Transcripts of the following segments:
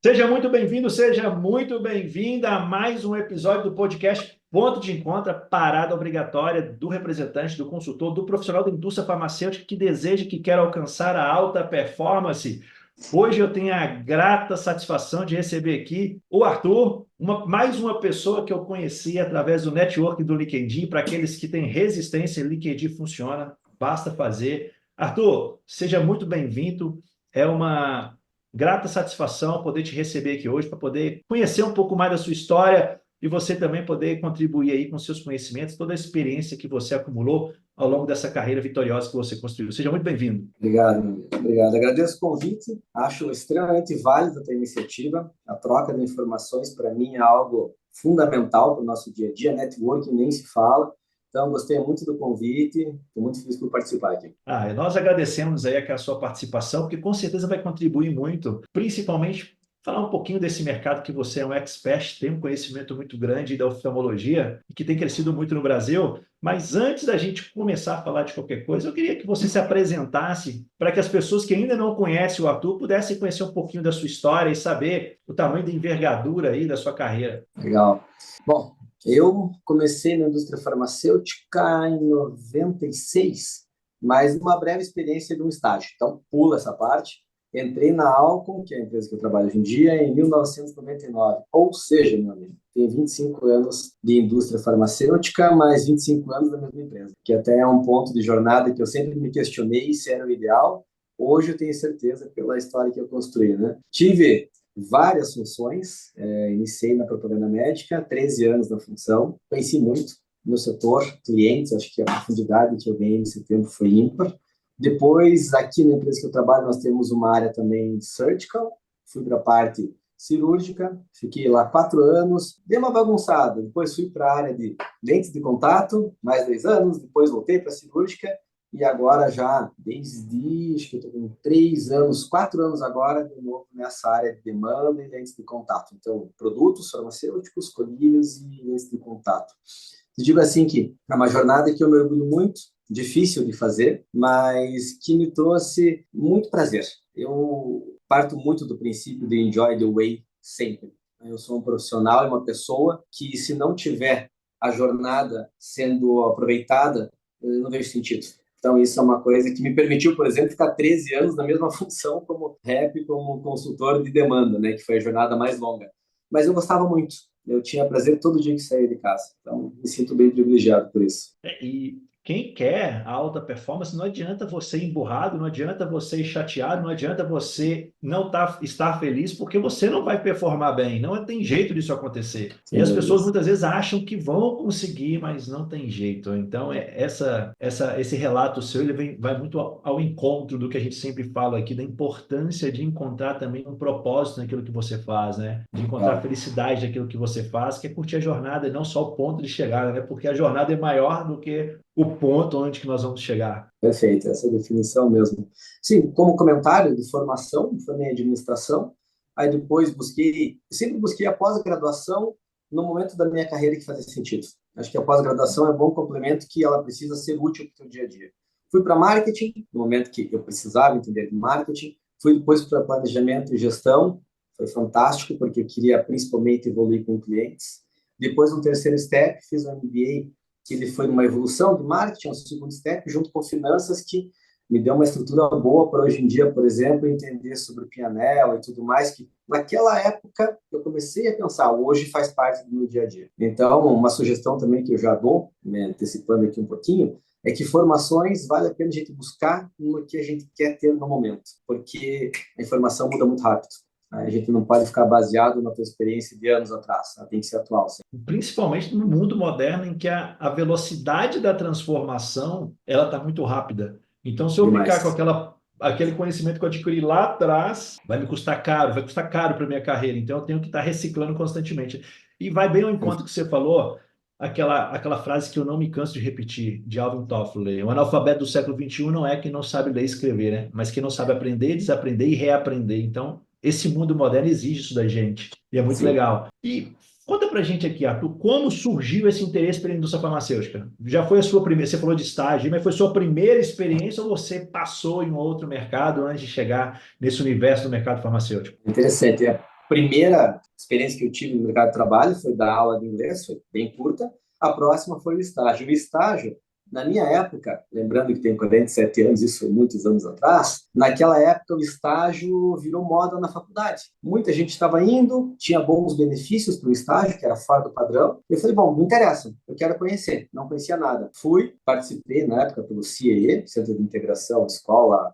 Seja muito bem-vindo, seja muito bem-vinda a mais um episódio do podcast Ponto de Encontro, a parada obrigatória do representante, do consultor, do profissional da indústria farmacêutica que deseja, que quer alcançar a alta performance. Hoje eu tenho a grata satisfação de receber aqui o Arthur, mais uma pessoa que eu conheci através do network do LinkedIn. Para aqueles que têm resistência, LinkedIn funciona, basta fazer. Arthur, seja muito bem-vindo. É uma grata satisfação poder te receber aqui hoje para poder conhecer um pouco mais da sua história e você também poder contribuir aí com seus conhecimentos, toda a experiência que você acumulou ao longo dessa carreira vitoriosa que você construiu. Seja muito bem-vindo. Obrigado, amigo. Obrigado. Agradeço o convite. Acho extremamente válida a tua iniciativa. A troca de informações, para mim, é algo fundamental para o nosso dia a dia. Networking nem se fala. Então, gostei muito do convite. Estou muito feliz por participar aqui. E nós agradecemos aí a sua participação, porque com certeza vai contribuir muito, principalmente falar um pouquinho desse mercado que você é um expert, tem um conhecimento muito grande da oftalmologia e que tem crescido muito no Brasil. Mas antes da gente começar a falar de qualquer coisa, eu queria que você se apresentasse para que as pessoas que ainda não conhecem o Arthur pudessem conhecer um pouquinho da sua história e saber o tamanho da envergadura aí da sua carreira. Legal. Bom, eu comecei na indústria farmacêutica em 96, mas uma breve experiência de um estágio. Então, pula essa parte. Entrei na Alcon, que é a empresa que eu trabalho hoje em dia, em 1999. Ou seja, meu amigo, tem 25 anos de indústria farmacêutica, mais 25 anos da mesma empresa, que até é um ponto de jornada que eu sempre me questionei se era o ideal. Hoje eu tenho certeza pela história que eu construí, né? Tive várias funções. Iniciei na propaganda médica, 13 anos na função, conheci muito no setor, clientes, acho que a profundidade que eu ganhei nesse tempo foi ímpar. Depois, aqui na empresa que eu trabalho, nós temos uma área também surgical, fui para a parte cirúrgica, fiquei lá 4 anos, dei uma bagunçada, depois fui para a área de lentes de contato, mais 2 anos, depois voltei para a cirúrgica, e agora já, desde, acho que eu estou com 3 anos, 4 anos agora, de novo nessa área de demanda e lentes de contato. Então, produtos farmacêuticos, colírios e lentes de contato. Eu digo assim que é uma jornada que eu mergulho muito, difícil de fazer, mas que me trouxe muito prazer. Eu parto muito do princípio de enjoy the way sempre. Eu sou um profissional e uma pessoa que, se não tiver a jornada sendo aproveitada, eu não vejo sentido. Então, isso é uma coisa que me permitiu, por exemplo, ficar 13 anos na mesma função como rep, como consultor de demanda, né, que foi a jornada mais longa. Mas eu gostava muito. Eu tinha prazer todo dia que saía de casa. Então, me sinto bem privilegiado por isso. E quem quer a alta performance, não adianta você ir emburrado, não adianta você ir chateado, não adianta você não estar feliz, porque você não vai performar bem. Não tem jeito disso acontecer. E Sem as pessoas dúvidas. muitas vezes acham que vão conseguir, mas não tem jeito. Então, esse relato seu, vai muito ao encontro do que a gente sempre fala aqui, da importância de encontrar também um propósito naquilo que você faz, né? De encontrar Legal. felicidade naquilo que você faz, que é curtir a jornada e não só o ponto de chegada, né? Porque a jornada é maior do que o ponto onde que nós vamos chegar. Perfeito, essa é a definição mesmo. Sim, como comentário de formação, formei em administração, aí depois sempre busquei a pós-graduação no momento da minha carreira que fazia sentido. Acho que a pós-graduação é um bom complemento, que ela precisa ser útil para o teu dia a dia. Fui para marketing, no momento que eu precisava entender de marketing, fui depois para planejamento e gestão, foi fantástico, porque eu queria principalmente evoluir com clientes. Depois, no terceiro step, fiz um MBA, que ele foi uma evolução do marketing, um segundo step, junto com finanças, que me deu uma estrutura boa para hoje em dia, por exemplo, entender sobre o P&L e tudo mais, que naquela época eu comecei a pensar, hoje faz parte do meu dia a dia. Então, uma sugestão também que eu já dou, né, antecipando aqui um pouquinho, é que formações vale a pena a gente buscar no que a gente quer ter no momento, porque a informação muda muito rápido. A gente não pode ficar baseado na tua experiência de anos atrás, ela tem que ser atual. Principalmente no mundo moderno em que a velocidade da transformação ela está muito rápida. Então, se eu ficar com Demais. aquele conhecimento que eu adquiri lá atrás, vai me custar caro, vai custar caro para minha carreira. Então, eu tenho que estar reciclando constantemente. E vai bem ao encontro que você falou, aquela frase que eu não me canso de repetir, de Alvin Toffler: o analfabeto do século XXI não é quem não sabe ler e escrever, né? Mas quem não sabe aprender, desaprender e reaprender. Então, esse mundo moderno exige isso da gente. E é muito Sim. legal. E conta pra gente aqui, Arthur, como surgiu esse interesse pela indústria farmacêutica? Já foi a sua primeira, você falou de estágio, mas foi sua primeira experiência ou você passou em um outro mercado antes de chegar nesse universo do mercado farmacêutico? Interessante. primeira experiência que eu tive no mercado de trabalho foi dar aula de inglês, foi bem curta. A próxima foi o estágio. O estágio, na minha época, lembrando que tenho 47 anos, isso foi muitos anos atrás, naquela época o estágio virou moda na faculdade. Muita gente estava indo, tinha bons benefícios para o estágio, que era fora do padrão. Eu falei, bom, me interessa, eu quero conhecer. Não conhecia nada. Fui, participei na época pelo CIE, Centro de Integração Escola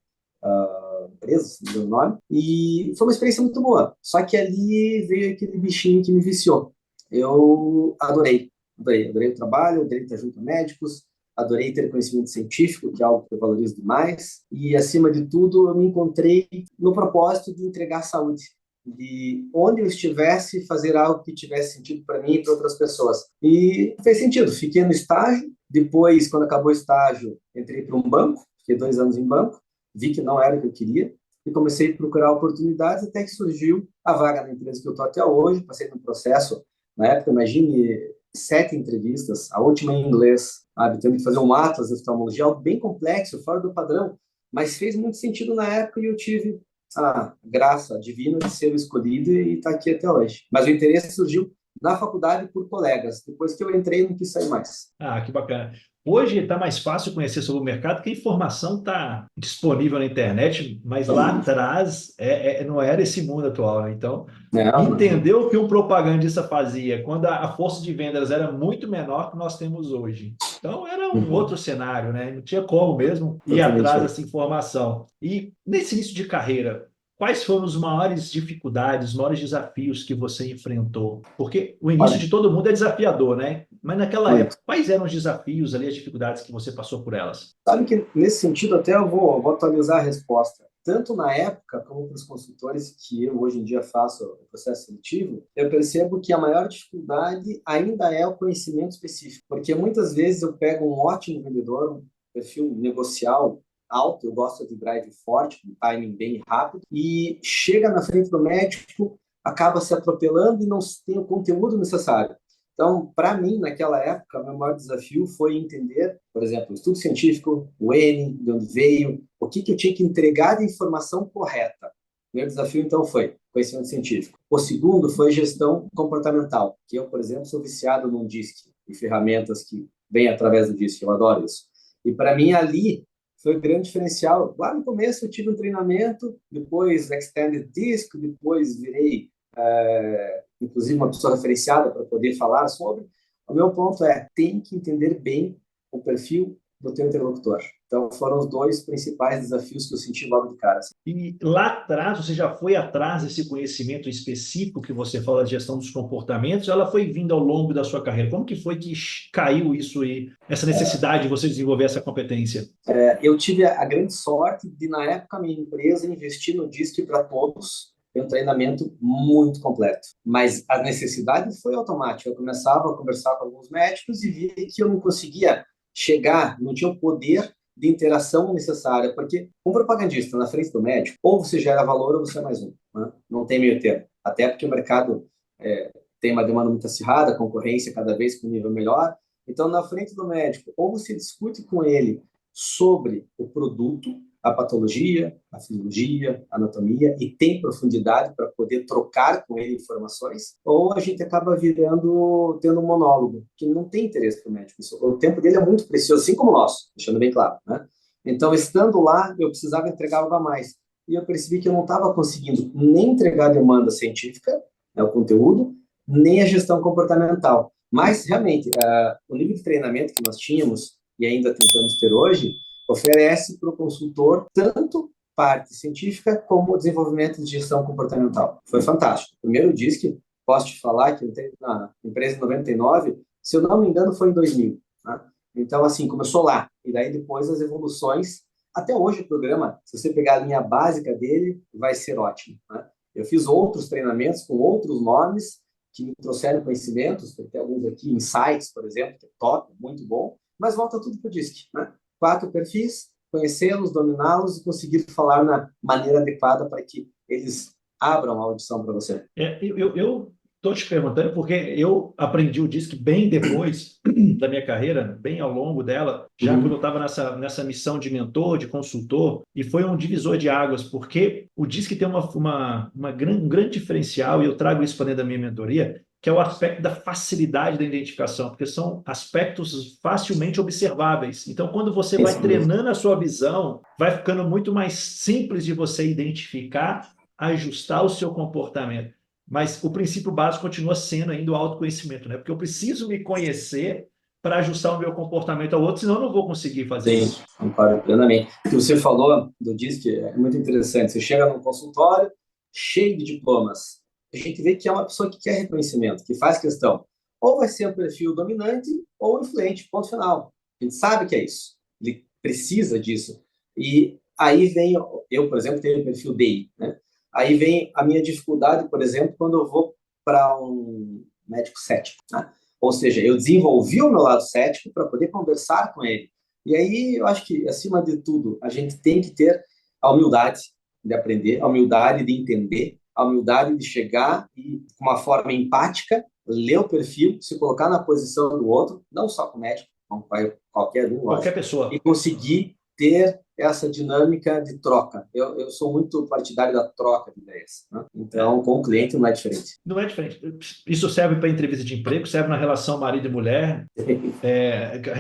empresa, se não me engano o nome, e foi uma experiência muito boa. Só que ali veio aquele bichinho que me viciou. Eu adorei o trabalho, adorei estar junto a médicos, adorei ter conhecimento científico, que é algo que eu valorizo demais, e acima de tudo eu me encontrei no propósito de entregar saúde, de onde eu estivesse fazer algo que tivesse sentido para mim e para outras pessoas. E fez sentido, fiquei no estágio, depois, quando acabou o estágio, entrei para um banco, fiquei 2 anos em banco, vi que não era o que eu queria e comecei a procurar oportunidades até que surgiu a vaga na empresa que eu estou até hoje. Passei no processo, na época, imagine 7 entrevistas, a última em inglês, sabe? Tendo que fazer um atlas de oftalmologia, algo bem complexo, fora do padrão, mas fez muito sentido na época e eu tive a graça divina de ser o escolhido e estar aqui até hoje. Mas o interesse surgiu na faculdade por colegas. Depois que eu entrei, não quis sair mais. Ah, que bacana. Hoje está mais fácil conhecer sobre o mercado, porque a informação está disponível na internet, mas lá atrás não era esse mundo atual, né? Então, Não, entender o que um propagandista fazia quando a força de vendas era muito menor que nós temos hoje. Então, era um outro cenário, né? Não tinha como mesmo ir totalmente. atrás dessa informação. E nesse início de carreira, quais foram as maiores dificuldades, os maiores desafios que você enfrentou? Porque o início Olha, de todo mundo é desafiador, né? Mas naquela muito. época, quais eram os desafios ali, as dificuldades que você passou por elas? Sabe que nesse sentido até eu vou atualizar a resposta. Tanto na época como para os consultores que eu hoje em dia faço o processo seletivo, eu percebo que a maior dificuldade ainda é o conhecimento específico, porque muitas vezes eu pego um ótimo vendedor, um perfil negocial alto, eu gosto de drive forte, um timing bem rápido, e chega na frente do médico, acaba se atropelando e não tem o conteúdo necessário. Então, para mim, naquela época, o meu maior desafio foi entender, por exemplo, o estudo científico, o N, de onde veio, o que eu tinha que entregar de informação correta. O meu desafio, então, foi conhecimento científico. O segundo foi gestão comportamental, que eu, por exemplo, sou viciado num DISC e ferramentas que vêm através do DISC, eu adoro isso. E para mim, ali, foi o grande diferencial. Lá no começo, eu tive um treinamento, depois Extended DISC, depois virei inclusive uma pessoa referenciada para poder falar sobre. O meu ponto é, tem que entender bem o perfil do teu interlocutor. Então, foram os dois principais desafios que eu senti logo de cara. Assim. E lá atrás, você já foi atrás desse conhecimento específico que você fala de gestão dos comportamentos, ela foi vindo ao longo da sua carreira? Como que foi que caiu isso aí, essa necessidade de você desenvolver essa competência? Eu tive a grande sorte de, na época, a minha empresa investir no DISC para todos, um treinamento muito completo. Mas a necessidade foi automática. Eu começava a conversar com alguns médicos e via que eu não conseguia chegar, não tinha o poder de interação necessária, porque um propagandista na frente do médico, ou você gera valor ou você é mais um. Né? Não tem meio termo. Até porque o mercado tem uma demanda muito acirrada, a concorrência cada vez com um nível melhor. Então, na frente do médico, ou você discute com ele sobre o produto, a patologia, a fisiologia, a anatomia e tem profundidade para poder trocar com ele informações, ou a gente acaba tendo um monólogo, que não tem interesse para o médico. O tempo dele é muito precioso, assim como o nosso, deixando bem claro, né? Então, estando lá, eu precisava entregar algo a mais. E eu percebi que eu não estava conseguindo nem entregar a demanda científica, né, o conteúdo, nem a gestão comportamental. Mas, realmente, o nível de treinamento que nós tínhamos, e ainda tentamos ter hoje, oferece para o consultor tanto parte científica como desenvolvimento de gestão comportamental. Foi fantástico. Primeiro DISC, posso te falar que eu entrei na empresa em 99, se eu não me engano foi em 2000. Tá? Então, assim, começou lá. E daí depois as evoluções. Até hoje o programa, se você pegar a linha básica dele, vai ser ótimo. Né? Eu fiz outros treinamentos com outros nomes que me trouxeram conhecimentos, tem até alguns aqui, Insights, por exemplo, que é top, muito bom, mas volta tudo para o DISC, né? 4 perfis, conhecê-los, dominá-los e conseguir falar na maneira adequada para que eles abram a audição para você. Eu estou te perguntando porque eu aprendi o DISC bem depois da minha carreira, bem ao longo dela, já quando eu Uhum. estava nessa missão de mentor, de consultor, e foi um divisor de águas, porque o DISC tem um grande diferencial, e eu trago isso para dentro da minha mentoria, que é o aspecto da facilidade da identificação, porque são aspectos facilmente observáveis. Então, quando você vai Isso mesmo. treinando a sua visão, vai ficando muito mais simples de você identificar, ajustar o seu comportamento. Mas o princípio básico continua sendo ainda o autoconhecimento, né? Porque eu preciso me conhecer para ajustar o meu comportamento ao outro, senão eu não vou conseguir fazer Sim, isso. concordo plenamente. O que você falou do DISC é muito interessante. Você chega num consultório cheio de diplomas. A gente vê que é uma pessoa que quer reconhecimento, que faz questão. Ou vai ser um perfil dominante ou influente, ponto final. A gente sabe que é isso. Ele precisa disso. E aí vem, eu, por exemplo, tenho o perfil DI, né? Aí vem a minha dificuldade, por exemplo, quando eu vou para um médico cético, né? Ou seja, eu desenvolvi o meu lado cético para poder conversar com ele. E aí eu acho que, acima de tudo, a gente tem que ter a humildade de aprender, a humildade de entender, a humildade de chegar e, com uma forma empática, ler o perfil, se colocar na posição do outro, não só com o médico, com qualquer um, Qualquer lógico, e pessoa. conseguir ter essa dinâmica de troca. Eu sou muito partidário da troca de ideias, né? Então, É, com o cliente não é diferente. não é diferente. Isso serve para entrevista de emprego, serve na relação marido e mulher,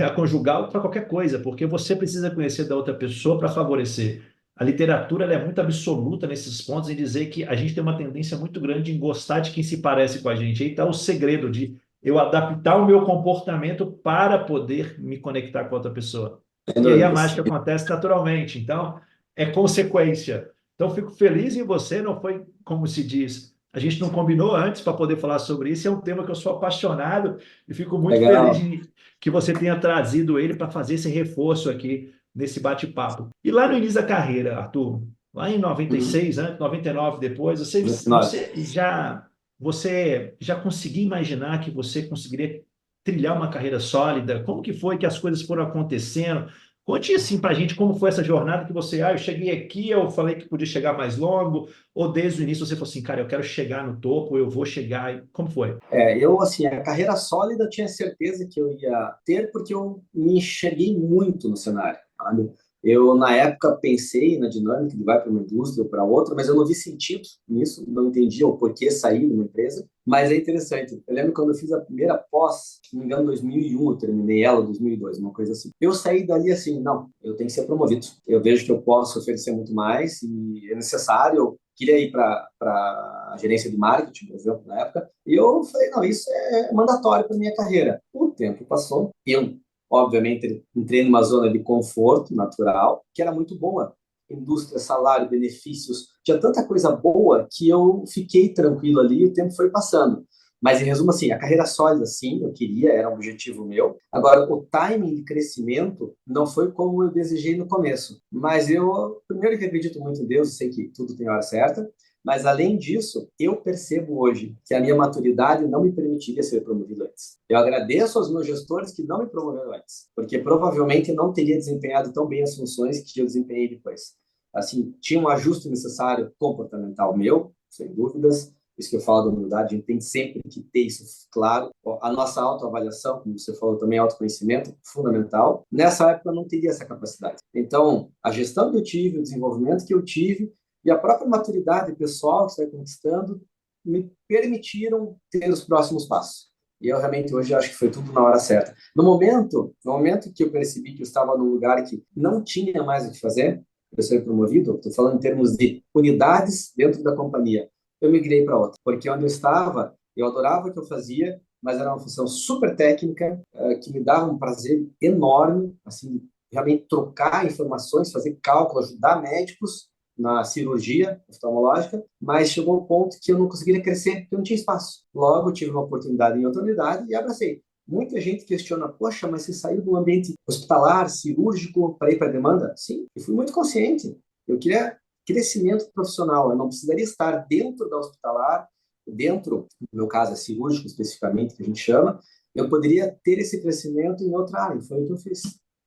a conjugal, para qualquer coisa, porque você precisa conhecer da outra pessoa para favorecer. A literatura ela é muito absoluta nesses pontos em dizer que a gente tem uma tendência muito grande em gostar de quem se parece com a gente. Aí está o segredo de eu adaptar o meu comportamento para poder me conectar com outra pessoa. Sem E aí a dúvidas. mágica acontece naturalmente. Então, é consequência. Então, fico feliz em você, não foi como se diz. A gente não combinou antes para poder falar sobre isso, é um tema que eu sou apaixonado e fico muito feliz Legal. em que você tenha trazido ele para fazer esse reforço aqui nesse bate-papo. E lá no início da carreira, Arthur, lá em Uhum. 96, né, 99 depois, Nove. você já conseguia imaginar que você conseguiria trilhar uma carreira sólida? Como que foi que as coisas foram acontecendo? Conte assim para a gente como foi essa jornada que você, eu cheguei aqui, eu falei que podia chegar mais longo, ou desde o início você falou assim, cara, eu quero chegar no topo, eu vou chegar. Como foi? Eu, assim, a carreira sólida eu tinha certeza que eu ia ter, porque eu me enxerguei muito no cenário, sabe? Eu, na época, pensei na dinâmica de vai para uma indústria ou para outra, mas eu não vi sentido nisso, não entendia o porquê sair de uma empresa. Mas é interessante. Eu lembro quando eu fiz a primeira pós, se não me engano, em 2001, eu terminei ela em 2002, uma coisa assim. Eu saí dali assim, não, eu tenho que ser promovido. Eu vejo que eu posso oferecer muito mais e é necessário. Eu queria ir para a gerência de marketing, por exemplo, na época. E eu falei, não, isso é mandatório para minha carreira. O tempo passou, eu, obviamente, entrei numa zona de conforto natural, que era muito boa. Indústria, salário, benefícios, tinha tanta coisa boa que eu fiquei tranquilo ali e o tempo foi passando. Mas, em resumo, assim, a carreira sólida, sim, eu queria, era um objetivo meu. Agora, o timing de crescimento não foi como eu desejei no começo. Mas eu, primeiro que acredito muito em Deus, sei que tudo tem hora certa. Mas, além disso, eu percebo hoje que a minha maturidade não me permitiria ser promovido antes. Eu agradeço aos meus gestores que não me promoveram antes, porque provavelmente não teria desempenhado tão bem as funções que eu desempenhei depois. Assim, tinha um ajuste necessário comportamental meu, sem dúvidas. Isso que eu falo da humildade, a gente tem sempre que ter isso claro. A nossa autoavaliação, como você falou também, autoconhecimento, fundamental. Nessa época eu não teria essa capacidade. Então, a gestão que eu tive, o desenvolvimento que eu tive, e a própria maturidade pessoal que você vai conquistando me permitiram ter os próximos passos. E eu realmente hoje acho que foi tudo na hora certa. No momento que eu percebi que eu estava num lugar que não tinha mais o que fazer, eu ser promovido, estou falando em termos de unidades dentro da companhia, eu migrei para outra. Porque onde eu estava, eu adorava o que eu fazia, mas era uma função super técnica, que me dava um prazer enorme, assim, realmente trocar informações, fazer cálculo, ajudar médicos, na cirurgia oftalmológica, mas chegou um ponto que eu não conseguiria crescer, porque eu não tinha espaço. Logo, tive uma oportunidade em outra unidade e abracei. Muita gente questiona, poxa, mas você saiu do ambiente hospitalar, cirúrgico, para ir para a demanda? Sim, eu fui muito consciente. Eu queria crescimento profissional, eu não precisaria estar dentro da hospitalar, dentro, no meu caso é cirúrgico especificamente, que a gente chama, eu poderia ter esse crescimento em outra área, e foi o que eu fiz.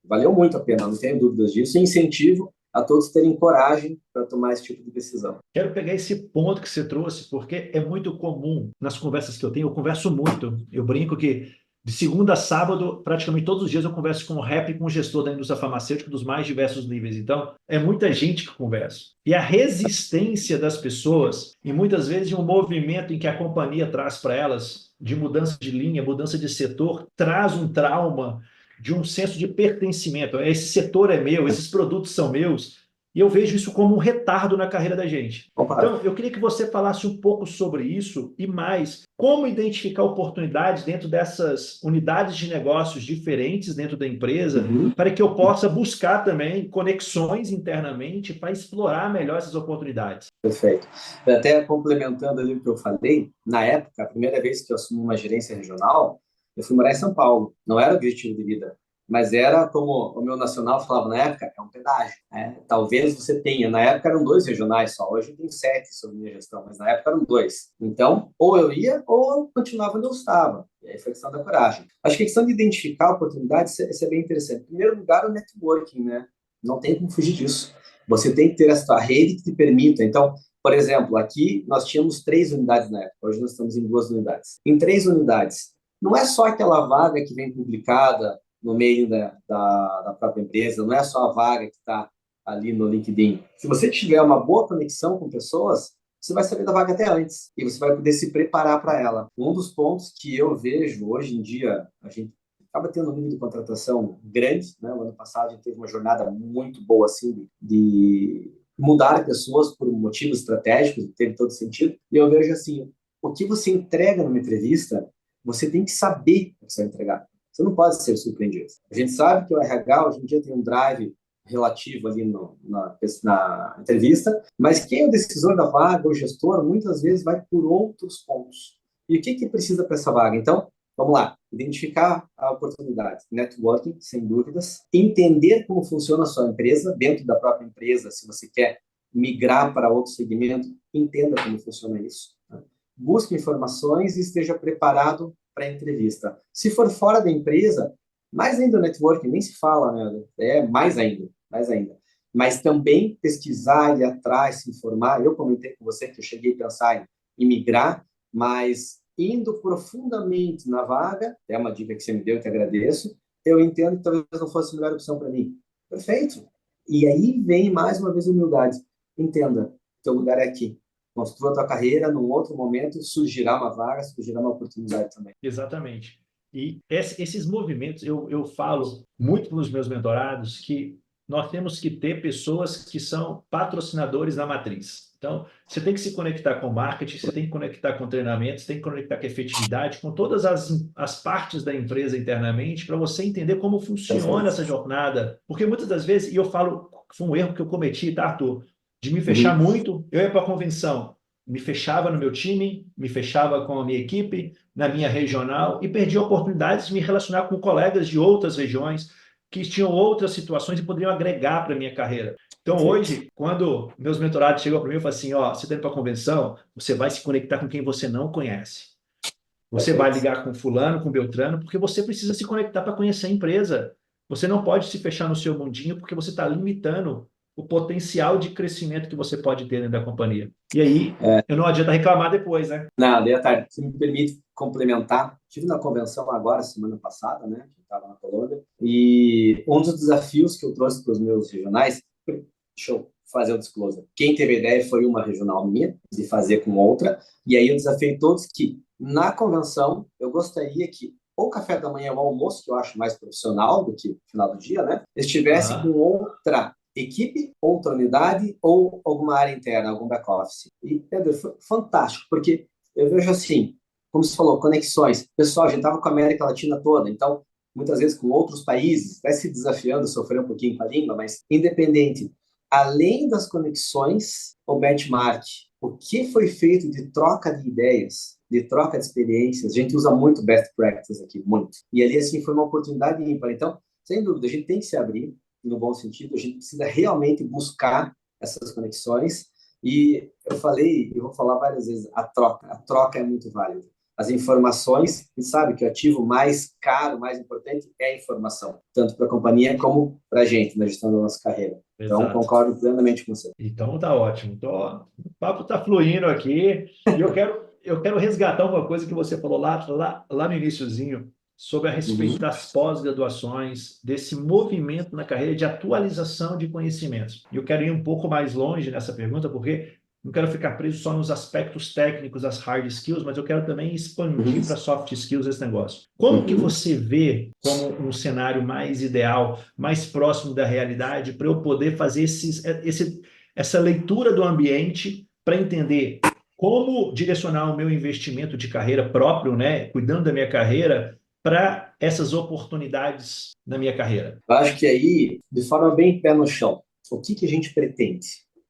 Valeu muito a pena, não tenho dúvidas disso, e incentivo a todos terem coragem para tomar esse tipo de decisão. Quero pegar esse ponto que você trouxe, porque é muito comum nas conversas que eu tenho, eu converso muito. Eu brinco que de segunda a sábado, praticamente todos os dias, eu converso com o rep e com o gestor da indústria farmacêutica dos mais diversos níveis. Então, é muita gente que conversa. E a resistência das pessoas, e muitas vezes um movimento em que a companhia traz para elas, de mudança de linha, mudança de setor, traz um trauma de um senso de pertencimento. Esse setor é meu, esses produtos são meus. E eu vejo isso como um retardo na carreira da gente. Concordo. Então, eu queria que você falasse um pouco sobre isso e mais, como identificar oportunidades dentro dessas unidades de negócios diferentes dentro da empresa, Uhum. para que eu possa buscar também conexões internamente para explorar melhor essas oportunidades. Perfeito. Até complementando ali o que eu falei, na época, a primeira vez que eu assumi uma gerência regional, eu fui morar em São Paulo. Não era objetivo de vida, mas era como o meu nacional falava na época, é um pedágio, né? Talvez você tenha, na época eram 2 regionais só, hoje tem 7 sob minha gestão, mas na época eram 2. Então, ou eu ia, ou eu continuava onde eu estava. E aí foi questão da coragem. Acho que a questão de identificar oportunidades, isso é bem interessante. Em primeiro lugar, o networking, né? Não tem como fugir disso. Você tem que ter essa rede que te permita. Então, por exemplo, aqui nós tínhamos 3 unidades na época, hoje nós estamos em 2 unidades. Em 3 unidades, não é só aquela vaga que vem publicada no meio da própria empresa, não é só a vaga que está ali no LinkedIn. Se você tiver uma boa conexão com pessoas, você vai saber da vaga até antes e você vai poder se preparar para ela. Um dos pontos que eu vejo hoje em dia, a gente acaba tendo um nível de contratação grande, né? O ano passado a gente teve uma jornada muito boa assim de mudar pessoas por motivos estratégicos, teve todo sentido. E eu vejo assim, o que você entrega numa entrevista, você tem que saber o que você vai entregar. Você não pode ser surpreendido. A gente sabe que o RH hoje em dia tem um drive relativo ali na entrevista, mas quem é o decisor da vaga, o gestor, muitas vezes vai por outros pontos. E o que precisa para essa vaga? Então, vamos lá, identificar a oportunidade, networking, sem dúvidas, entender como funciona a sua empresa, dentro da própria empresa, se você quer migrar para outro segmento, entenda como funciona isso. Né? Busque informações e esteja preparado para a entrevista. Se for fora da empresa, mais ainda o networking, nem se fala, né? É mais ainda, mais ainda. Mas também pesquisar, ir atrás, se informar. Eu comentei com você que eu cheguei a pensar em migrar, mas indo profundamente na vaga, é uma dica que você me deu, que agradeço, eu entendo que talvez não fosse a melhor opção para mim. Perfeito. E aí vem mais uma vez a humildade. Entenda, teu lugar é aqui. Construa a tua carreira, num outro momento surgirá uma vaga, surgirá uma oportunidade também. Exatamente. E esses movimentos, eu falo muito para os meus mentorados que nós temos que ter pessoas que são patrocinadores da matriz. Então, você tem que se conectar com marketing, você tem que conectar com treinamento, você tem que conectar com efetividade, com todas as partes da empresa internamente, para você entender como funciona essa jornada. Porque muitas das vezes, e eu falo, foi um erro que eu cometi, tá, Arthur? De me fechar muito, eu ia para a convenção, me fechava no meu time, me fechava com a minha equipe, na minha regional, e perdi oportunidades de me relacionar com colegas de outras regiões que tinham outras situações e poderiam agregar para a minha carreira. Então, hoje, quando meus mentorados chegam para mim e falam assim, ó, você está indo para a convenção, você vai se conectar com quem você não conhece. Você vai ligar com fulano, com Beltrano, porque você precisa se conectar para conhecer a empresa. Você não pode se fechar no seu mundinho porque você está limitando o potencial de crescimento que você pode ter dentro da companhia. E aí, eu não adianta reclamar depois, né? Não, daí à tarde. Se me permite complementar, estive na convenção agora, semana passada, né? Que estava na Colômbia, e um dos desafios que eu trouxe para os meus regionais, deixa eu fazer o disclosure. Quem teve a ideia foi uma regional minha, de fazer com outra, e aí eu desafiei todos que, na convenção, eu gostaria que ou o café da manhã ou o almoço, que eu acho mais profissional do que o final do dia, né? Estivesse com outra equipe, outra unidade ou alguma área interna, algum back-office. E, Pedro, foi fantástico, porque eu vejo assim, como você falou, conexões. Pessoal, a gente estava com a América Latina toda, então, muitas vezes com outros países, vai se desafiando, sofrer um pouquinho com a língua, mas independente. Além das conexões, o benchmark, o que foi feito de troca de ideias, de troca de experiências, a gente usa muito best practice aqui, muito. E ali, assim, foi uma oportunidade ímpar. Então, sem dúvida, a gente tem que se abrir, no bom sentido, a gente precisa realmente buscar essas conexões. E eu falei, e vou falar várias vezes, a troca é muito válida. As informações, a gente sabe que o ativo mais caro, mais importante é a informação, tanto para a companhia como para a gente, na gestão da nossa carreira. Então, Exato. concordo plenamente com você. Então tá ótimo. Então, ó, o papo tá fluindo aqui e eu quero resgatar uma coisa que você falou lá no iniciozinho sobre a respeito Uhum, das pós-graduações, desse movimento na carreira de atualização de conhecimentos. E eu quero ir um pouco mais longe nessa pergunta, porque não quero ficar preso só nos aspectos técnicos, as hard skills, mas eu quero também uhum, expandir para soft skills esse negócio. Como que uhum. você vê como um cenário mais ideal, mais próximo da realidade, para eu poder fazer essa leitura do ambiente para entender como direcionar o meu investimento de carreira próprio, né, cuidando da minha carreira, para essas oportunidades na minha carreira? Eu acho que aí, de forma bem pé no chão, o que que a gente pretende?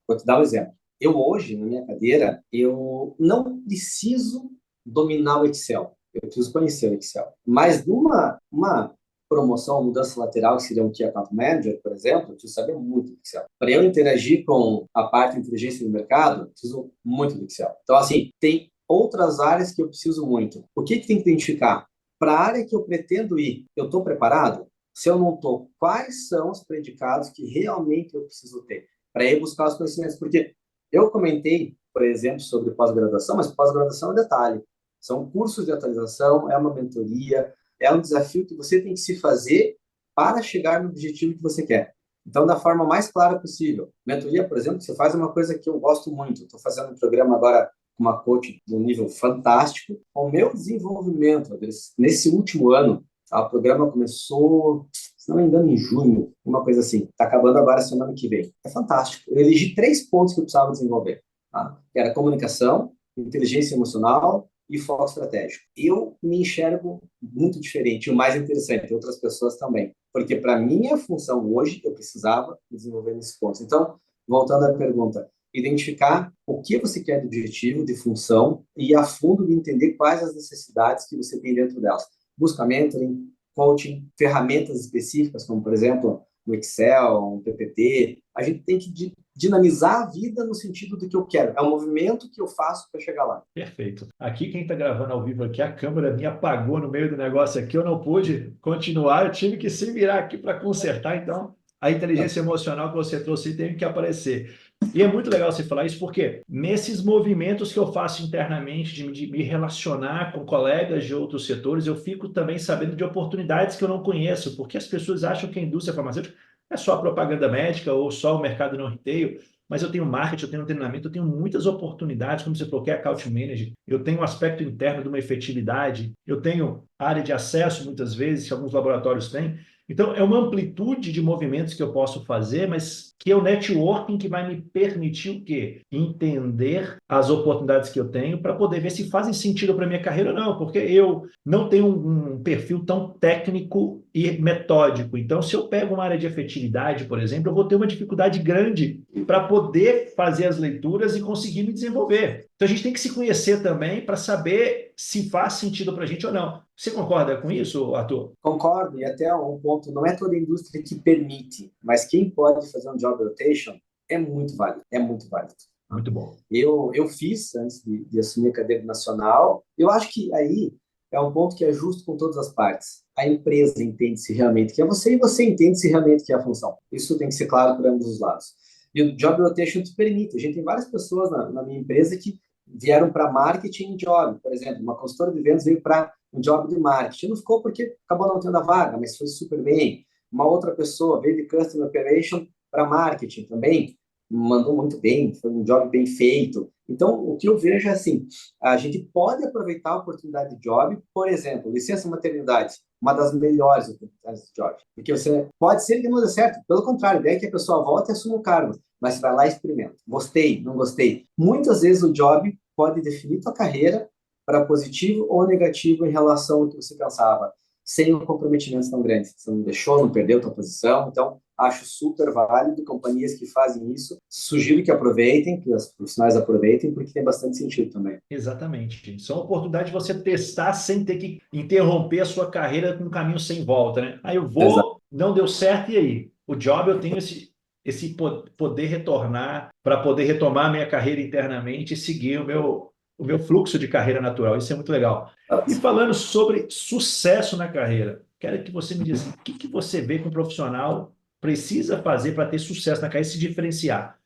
Vou te dar um exemplo. Eu hoje, na minha cadeira, eu não preciso dominar o Excel. Eu preciso conhecer o Excel. Mas numa uma promoção, mudança lateral, que seria um Key Account Manager, por exemplo, eu preciso saber muito do Excel. Para eu interagir com a parte de inteligência do mercado, eu preciso muito do Excel. Então, assim, tem outras áreas que eu preciso muito. O que que tem que identificar? Para a área que eu pretendo ir, eu estou preparado? Se eu não estou, quais são os predicados que realmente eu preciso ter para ir buscar os conhecimentos? Porque eu comentei, por exemplo, sobre pós-graduação, mas pós-graduação é detalhe. São cursos de atualização, é uma mentoria, é um desafio que você tem que se fazer para chegar no objetivo que você quer. Então, da forma mais clara possível. Mentoria, por exemplo, você faz uma coisa que eu gosto muito. Estou fazendo um programa agora com uma coach de um nível fantástico. O meu desenvolvimento, nesse último ano, o programa começou, se não me engano, em junho, uma coisa assim. Está acabando agora semana que vem. É fantástico. Eu elegi 3 pontos que eu precisava desenvolver. Tá? Que era comunicação, inteligência emocional e foco estratégico. Eu me enxergo muito diferente. O mais interessante, outras pessoas também. Porque para minha função hoje, eu precisava desenvolver nesses pontos. Então, voltando à pergunta, identificar o que você quer de objetivo, de função, e ir a fundo de entender quais as necessidades que você tem dentro delas. Busca mentoring, coaching, ferramentas específicas, como, por exemplo, um Excel, um PPT. A gente tem que dinamizar a vida no sentido do que eu quero. É um movimento que eu faço para chegar lá. Perfeito. Aqui, quem está gravando ao vivo aqui, a câmera me apagou no meio do negócio aqui, eu não pude continuar, eu tive que se virar aqui para consertar, então a inteligência emocional que você trouxe teve que aparecer. E é muito legal você falar isso, porque nesses movimentos que eu faço internamente de me relacionar com colegas de outros setores, eu fico também sabendo de oportunidades que eu não conheço, porque as pessoas acham que a indústria farmacêutica é só a propaganda médica ou só o mercado não retail, mas eu tenho marketing, eu tenho treinamento, eu tenho muitas oportunidades, como você falou, que é account manager, eu tenho um aspecto interno de uma efetividade, eu tenho área de acesso, muitas vezes, que alguns laboratórios têm. Então, é uma amplitude de movimentos que eu posso fazer, mas que é o networking que vai me permitir o quê? Entender as oportunidades que eu tenho para poder ver se fazem sentido para a minha carreira ou não, porque eu não tenho um perfil tão técnico e metódico. Então, se eu pego uma área de efetividade, por exemplo, eu vou ter uma dificuldade grande para poder fazer as leituras e conseguir me desenvolver. Então a gente tem que se conhecer também para saber se faz sentido para a gente ou não. Você concorda com isso, Arthur? Concordo, e até um ponto, não é toda a indústria que permite, mas quem pode fazer um job rotation é muito válido, é muito válido. Muito bom. Eu fiz, antes de assumir a cadeira nacional, eu acho que aí é um ponto que é justo com todas as partes. A empresa entende se realmente que é você e você entende se realmente que é a função. Isso tem que ser claro para ambos os lados. E o job rotation te permite. A gente tem várias pessoas na minha empresa que vieram para marketing job. Por exemplo, uma consultora de vendas veio para um job de marketing. Não ficou porque acabou não tendo a vaga, mas foi super bem. Uma outra pessoa veio de customer operation para marketing também, mandou muito bem, foi um job bem feito. Então, o que eu vejo é assim, a gente pode aproveitar a oportunidade de job, por exemplo, licença maternidade, uma das melhores oportunidades de job, porque você pode ser que não dê certo, pelo contrário, a ideia é que a pessoa volta e assuma o cargo, mas você vai lá e experimenta. Gostei, não gostei. Muitas vezes o job pode definir tua carreira para positivo ou negativo em relação ao que você pensava, sem um comprometimento tão grande. Você não deixou, não perdeu tua posição, então acho super válido companhias que fazem isso. Sugiro que aproveitem, que os profissionais aproveitem, porque tem bastante sentido também. Exatamente. São oportunidades de você testar sem ter que interromper a sua carreira com um caminho sem volta, né? Aí eu Exato. vou, não deu certo, e aí? O job eu tenho esse poder retornar para poder retomar a minha carreira internamente e seguir o meu fluxo de carreira natural. Isso é muito legal. E falando sobre sucesso na carreira, quero que você me diga assim, o que que você vê com um profissional precisa fazer para ter sucesso na carreira, se diferenciar?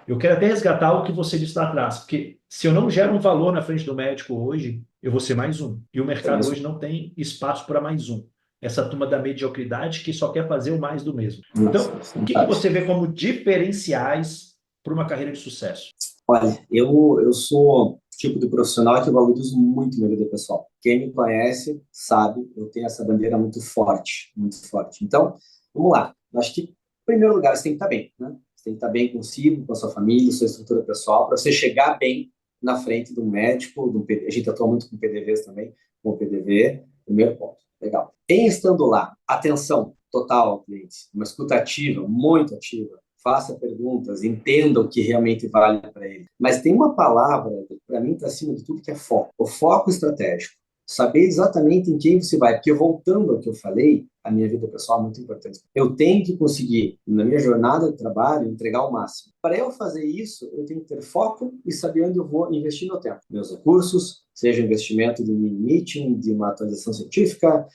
Eu quero até resgatar o que você disse lá atrás, porque se eu não gero um valor na frente do médico hoje, eu vou ser mais um. E o É mercado hoje isso. não tem espaço para mais um. Essa turma da mediocridade que só quer fazer o mais do mesmo. Nossa, Então, o que fantástico. você vê como diferenciais para uma carreira de sucesso? Olha, eu sou o tipo de profissional que valorizo muito minha vida pessoal. Quem me conhece sabe, eu tenho essa bandeira muito forte, muito forte. Então, vamos lá. Eu acho que, em primeiro lugar, você tem que estar bem, né? Você tem que estar bem consigo, com a sua família, sua estrutura pessoal, para você chegar bem na frente do médico, a gente atua muito com PDVs também, com o PDV, primeiro ponto. Legal. Em estando lá, atenção total ao cliente, uma escuta ativa, muito ativa, faça perguntas, entenda o que realmente vale para ele. Mas tem uma palavra, para mim, está acima de tudo, que é foco. O foco estratégico. Saber exatamente em quem você vai. Porque, voltando ao que eu falei, a minha vida pessoal é muito importante. Eu tenho que conseguir, na minha jornada de trabalho, entregar o máximo. Para eu fazer isso, eu tenho que ter foco e saber onde eu vou investir meu tempo. Meus recursos, seja investimento de um meeting, de uma atualização científica,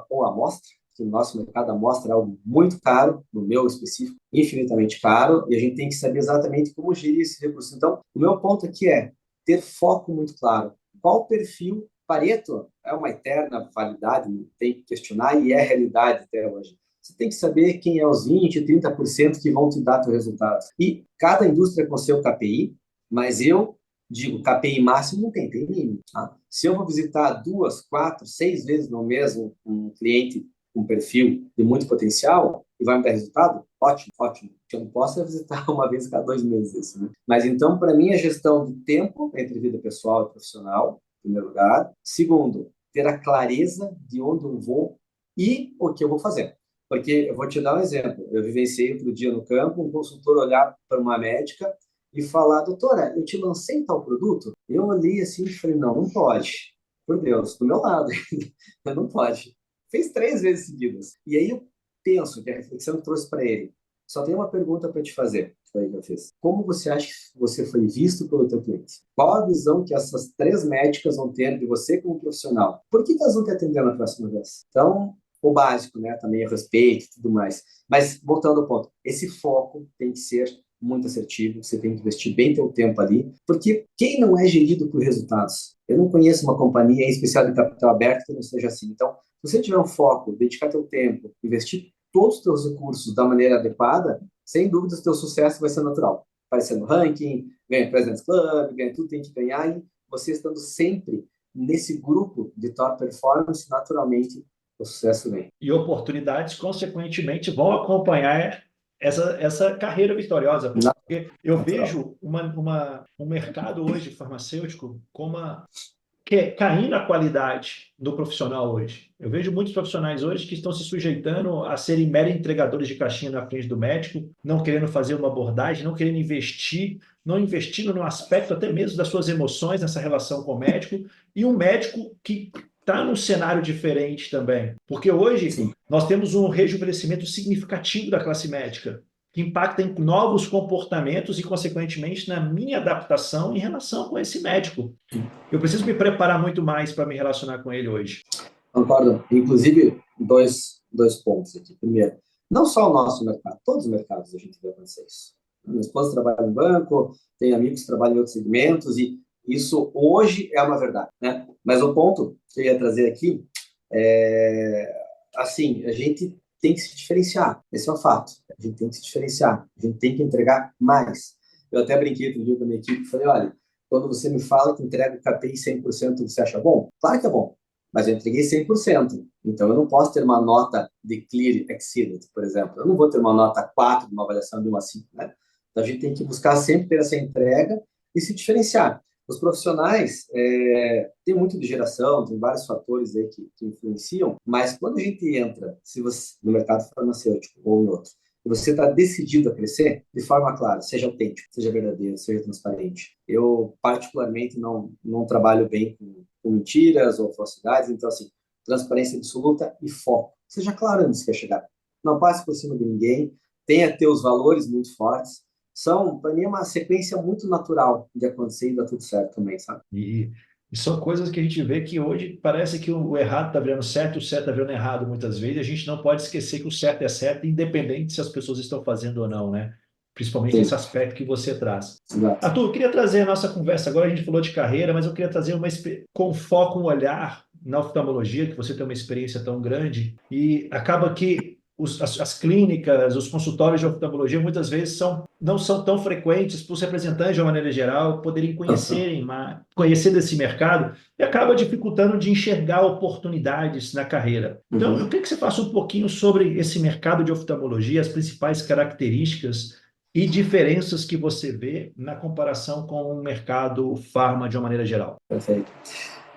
ou amostra, que o nosso mercado amostra é algo muito caro, no meu específico, infinitamente caro, e a gente tem que saber exatamente como gerir esse recurso. Então, o meu ponto aqui é ter foco muito claro. Qual perfil? Pareto é uma eterna validade, não tem que questionar, e é realidade até hoje. Você tem que saber quem é os 20, 30% que vão te dar teu resultado. E cada indústria com seu KPI, mas eu digo, KPI máximo não tem mínimo. Tá? Se eu vou visitar 2, 4, 6 vezes no mês um cliente com perfil de muito potencial e vai me dar resultado, ótimo, ótimo. Eu não posso visitar uma vez a cada 2 meses isso, né? Mas então, para mim, a gestão do tempo entre vida pessoal e profissional, em primeiro lugar. Segundo, ter a clareza de onde eu vou e o que eu vou fazer. Porque eu vou te dar um exemplo. Eu vivenciei outro dia no campo, um consultor olhar para uma médica e falar, doutora, eu te lancei tal produto? Eu olhei assim e falei, não, não pode. Por Deus, do meu lado, não pode. Fez 3 vezes seguidas. E aí eu penso que a reflexão que trouxe para ele, só tem uma pergunta para te fazer, foi aí que eu fiz. Como você acha que você foi visto pelo teu cliente? Qual a visão que essas 3 médicas vão ter de você como profissional? Por que elas vão te atender na próxima vez? Então, o básico, né? Também o respeito e tudo mais. Mas, voltando ao ponto, esse foco tem que ser muito assertivo, você tem que investir bem teu tempo ali, porque quem não é gerido por resultados? Eu não conheço uma companhia, em especial de capital aberto, que não seja assim. Então, se você tiver um foco, dedicar teu tempo, investir todos os teus recursos da maneira adequada, sem dúvida o teu sucesso vai ser natural. Aparecer no ranking, ganha President's Club, ganha tudo, tem que ganhar, e você estando sempre nesse grupo de top performance, naturalmente o sucesso vem. E oportunidades, consequentemente, vão acompanhar essa carreira vitoriosa. Porque eu Natural. vejo um mercado hoje farmacêutico como caindo a qualidade do profissional hoje. Eu vejo muitos profissionais hoje que estão se sujeitando a serem meros entregadores de caixinha na frente do médico, não querendo fazer uma abordagem, não querendo investir, não investindo no aspecto até mesmo das suas emoções nessa relação com o médico, e um médico que está num cenário diferente também. Porque hoje Sim. nós temos um rejuvenescimento significativo da classe médica, que impacta em novos comportamentos e, consequentemente, na minha adaptação em relação com esse médico. Eu preciso me preparar muito mais para me relacionar com ele hoje. Concordo. Inclusive, dois pontos aqui. Primeiro, não só o nosso mercado, todos os mercados a gente vê acontecer isso. Minha esposa trabalha em banco, tem amigos que trabalham em outros segmentos, e isso hoje é uma verdade, né? Mas o ponto que eu ia trazer aqui é, assim, a gente tem que se diferenciar. Esse é um fato. A gente tem que se diferenciar. A gente tem que entregar mais. Eu até brinquei outro dia com a minha equipe e falei, olha, quando você me fala que entrega o KPI 100%, você acha bom? Claro que é bom, mas eu entreguei 100%. Então, eu não posso ter uma nota de Clear Exceeded, por exemplo. Eu não vou ter uma nota 4 de uma avaliação de uma 5, né? Então, a gente tem que buscar sempre ter essa entrega e se diferenciar. Os profissionais têm muito de geração, tem vários fatores aí que influenciam, mas quando a gente entra, se você, no mercado farmacêutico ou em outro, e você está decidido a crescer, de forma clara, seja autêntico, seja verdadeiro, seja transparente. Eu, particularmente, não trabalho bem com mentiras ou falsidades, então, assim, transparência absoluta e foco. Seja claro onde você quer chegar. Não passe por cima de ninguém, tenha teus valores muito fortes. Para mim, é uma sequência muito natural de acontecer e dar tudo certo também, sabe? E E são coisas que a gente vê que hoje parece que o errado está virando certo e o certo está virando errado muitas vezes. A gente não pode esquecer que o certo é certo, independente se as pessoas estão fazendo ou não, né? Principalmente esse Sim, aspecto que você traz. exato. Arthur, eu queria trazer a nossa conversa agora, a gente falou de carreira, mas eu queria trazer com foco, um olhar na oftalmologia, que você tem uma experiência tão grande, e acaba que as clínicas, os consultórios de oftalmologia muitas vezes não são tão frequentes para os representantes, de uma maneira geral, poderem conhecer desse mercado e acaba dificultando de enxergar oportunidades na carreira. Então, eu Uhum. queria que você faça um pouquinho sobre esse mercado de oftalmologia, as principais características e diferenças que você vê na comparação com o mercado farma de uma maneira geral. Perfeito.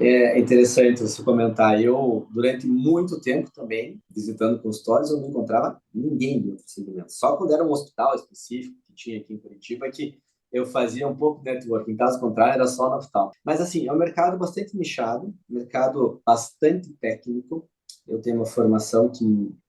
É interessante você comentar. Eu, durante muito tempo também, visitando consultórios, eu não encontrava ninguém de outro segmento. Só quando era um hospital específico que tinha aqui em Curitiba que eu fazia um pouco de network. Em caso contrário, era só no hospital. Mas, assim, é um mercado bastante nichado, mercado bastante técnico. Eu tenho uma formação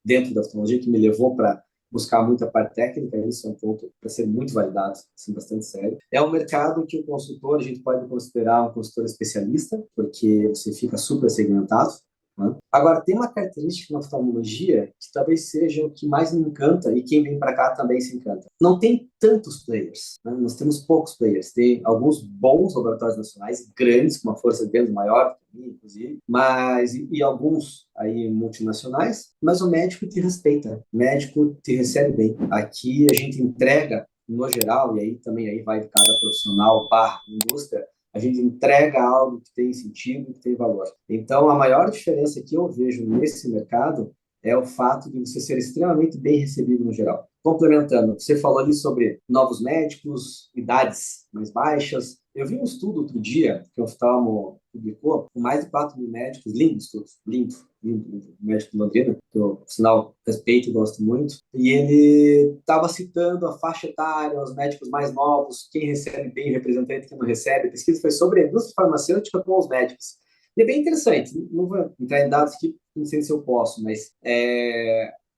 dentro da oftalmologia que me levou para buscar muita parte técnica, isso é um ponto para ser muito validado, assim, bastante sério. É um mercado que o consultor, a gente pode considerar um consultor especialista, porque você fica super segmentado, né? Agora, tem uma característica na oftalmologia que talvez seja o que mais me encanta e quem vem para cá também se encanta. Não tem tantos players, né? Nós temos poucos players. Tem alguns bons laboratórios nacionais, grandes, com uma força de vendas maior, inclusive, mas e alguns aí multinacionais, mas o médico te respeita, o médico te recebe bem. Aqui a gente entrega, no geral, e aí também aí vai de cada profissional barra indústria, a gente entrega algo que tem sentido, que tem valor. Então, a maior diferença que eu vejo nesse mercado é o fato de você ser extremamente bem recebido no geral. Complementando, você falou ali sobre novos médicos, idades mais baixas. Eu vi um estudo outro dia que o oftalmo publicou com mais de 4 mil médicos, lindo estudo, lindo, lindo, lindo, médico de Londrina, que eu, por sinal, respeito e gosto muito, e ele estava citando a faixa etária, os médicos mais novos, quem recebe bem, o representante que não recebe. A pesquisa foi sobre a indústria farmacêutica com os médicos. E é bem interessante, não vou entrar em dados que não sei se eu posso, mas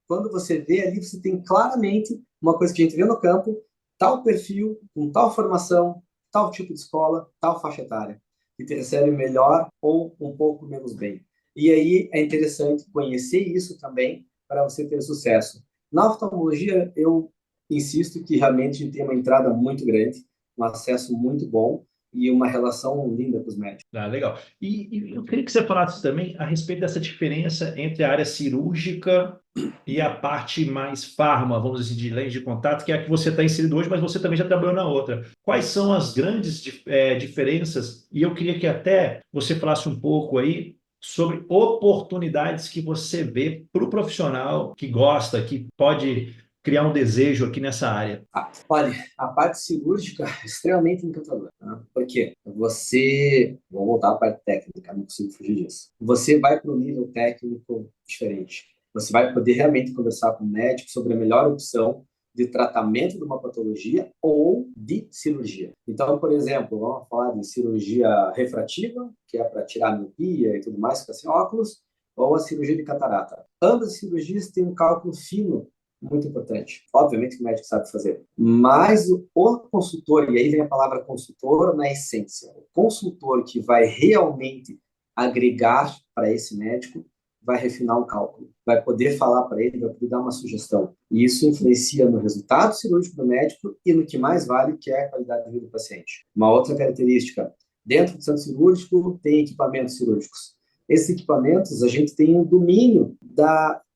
quando você vê ali, você tem claramente uma coisa que a gente vê no campo, tal perfil, com tal formação, tal tipo de escola, tal faixa etária, que te recebe melhor ou um pouco menos bem. E aí é interessante conhecer isso também para você ter sucesso. Na oftalmologia, eu insisto que realmente tem uma entrada muito grande, um acesso muito bom e uma relação linda com os médicos. Ah, legal. E eu queria que você falasse também a respeito dessa diferença entre a área cirúrgica e a parte mais farma, vamos dizer, de lente de contato, que é a que você está inserido hoje, mas você também já trabalhou na outra. Quais são as grandes diferenças? E eu queria que até você falasse um pouco aí sobre oportunidades que você vê para o profissional que gosta, que pode criar um desejo aqui nessa área. Olha, a parte cirúrgica é extremamente encantadora, né? Porque você, vou voltar à parte técnica, não consigo fugir disso. Você vai para um nível técnico diferente. Você vai poder realmente conversar com o médico sobre a melhor opção de tratamento de uma patologia ou de cirurgia. Então, por exemplo, vamos falar de cirurgia refrativa, que é para tirar a miopia e tudo mais, fica sem óculos, ou a cirurgia de catarata. Ambas as cirurgias têm um cálculo fino muito importante. Obviamente que o médico sabe fazer, mas o consultor, e aí vem a palavra consultor na essência, o consultor que vai realmente agregar para esse médico, vai refinar o cálculo, vai poder falar para ele, vai poder dar uma sugestão. E isso influencia no resultado cirúrgico do médico e no que mais vale, que é a qualidade de vida do paciente. Uma outra característica, dentro do centro cirúrgico tem equipamentos cirúrgicos. Esses equipamentos, a gente tem um domínio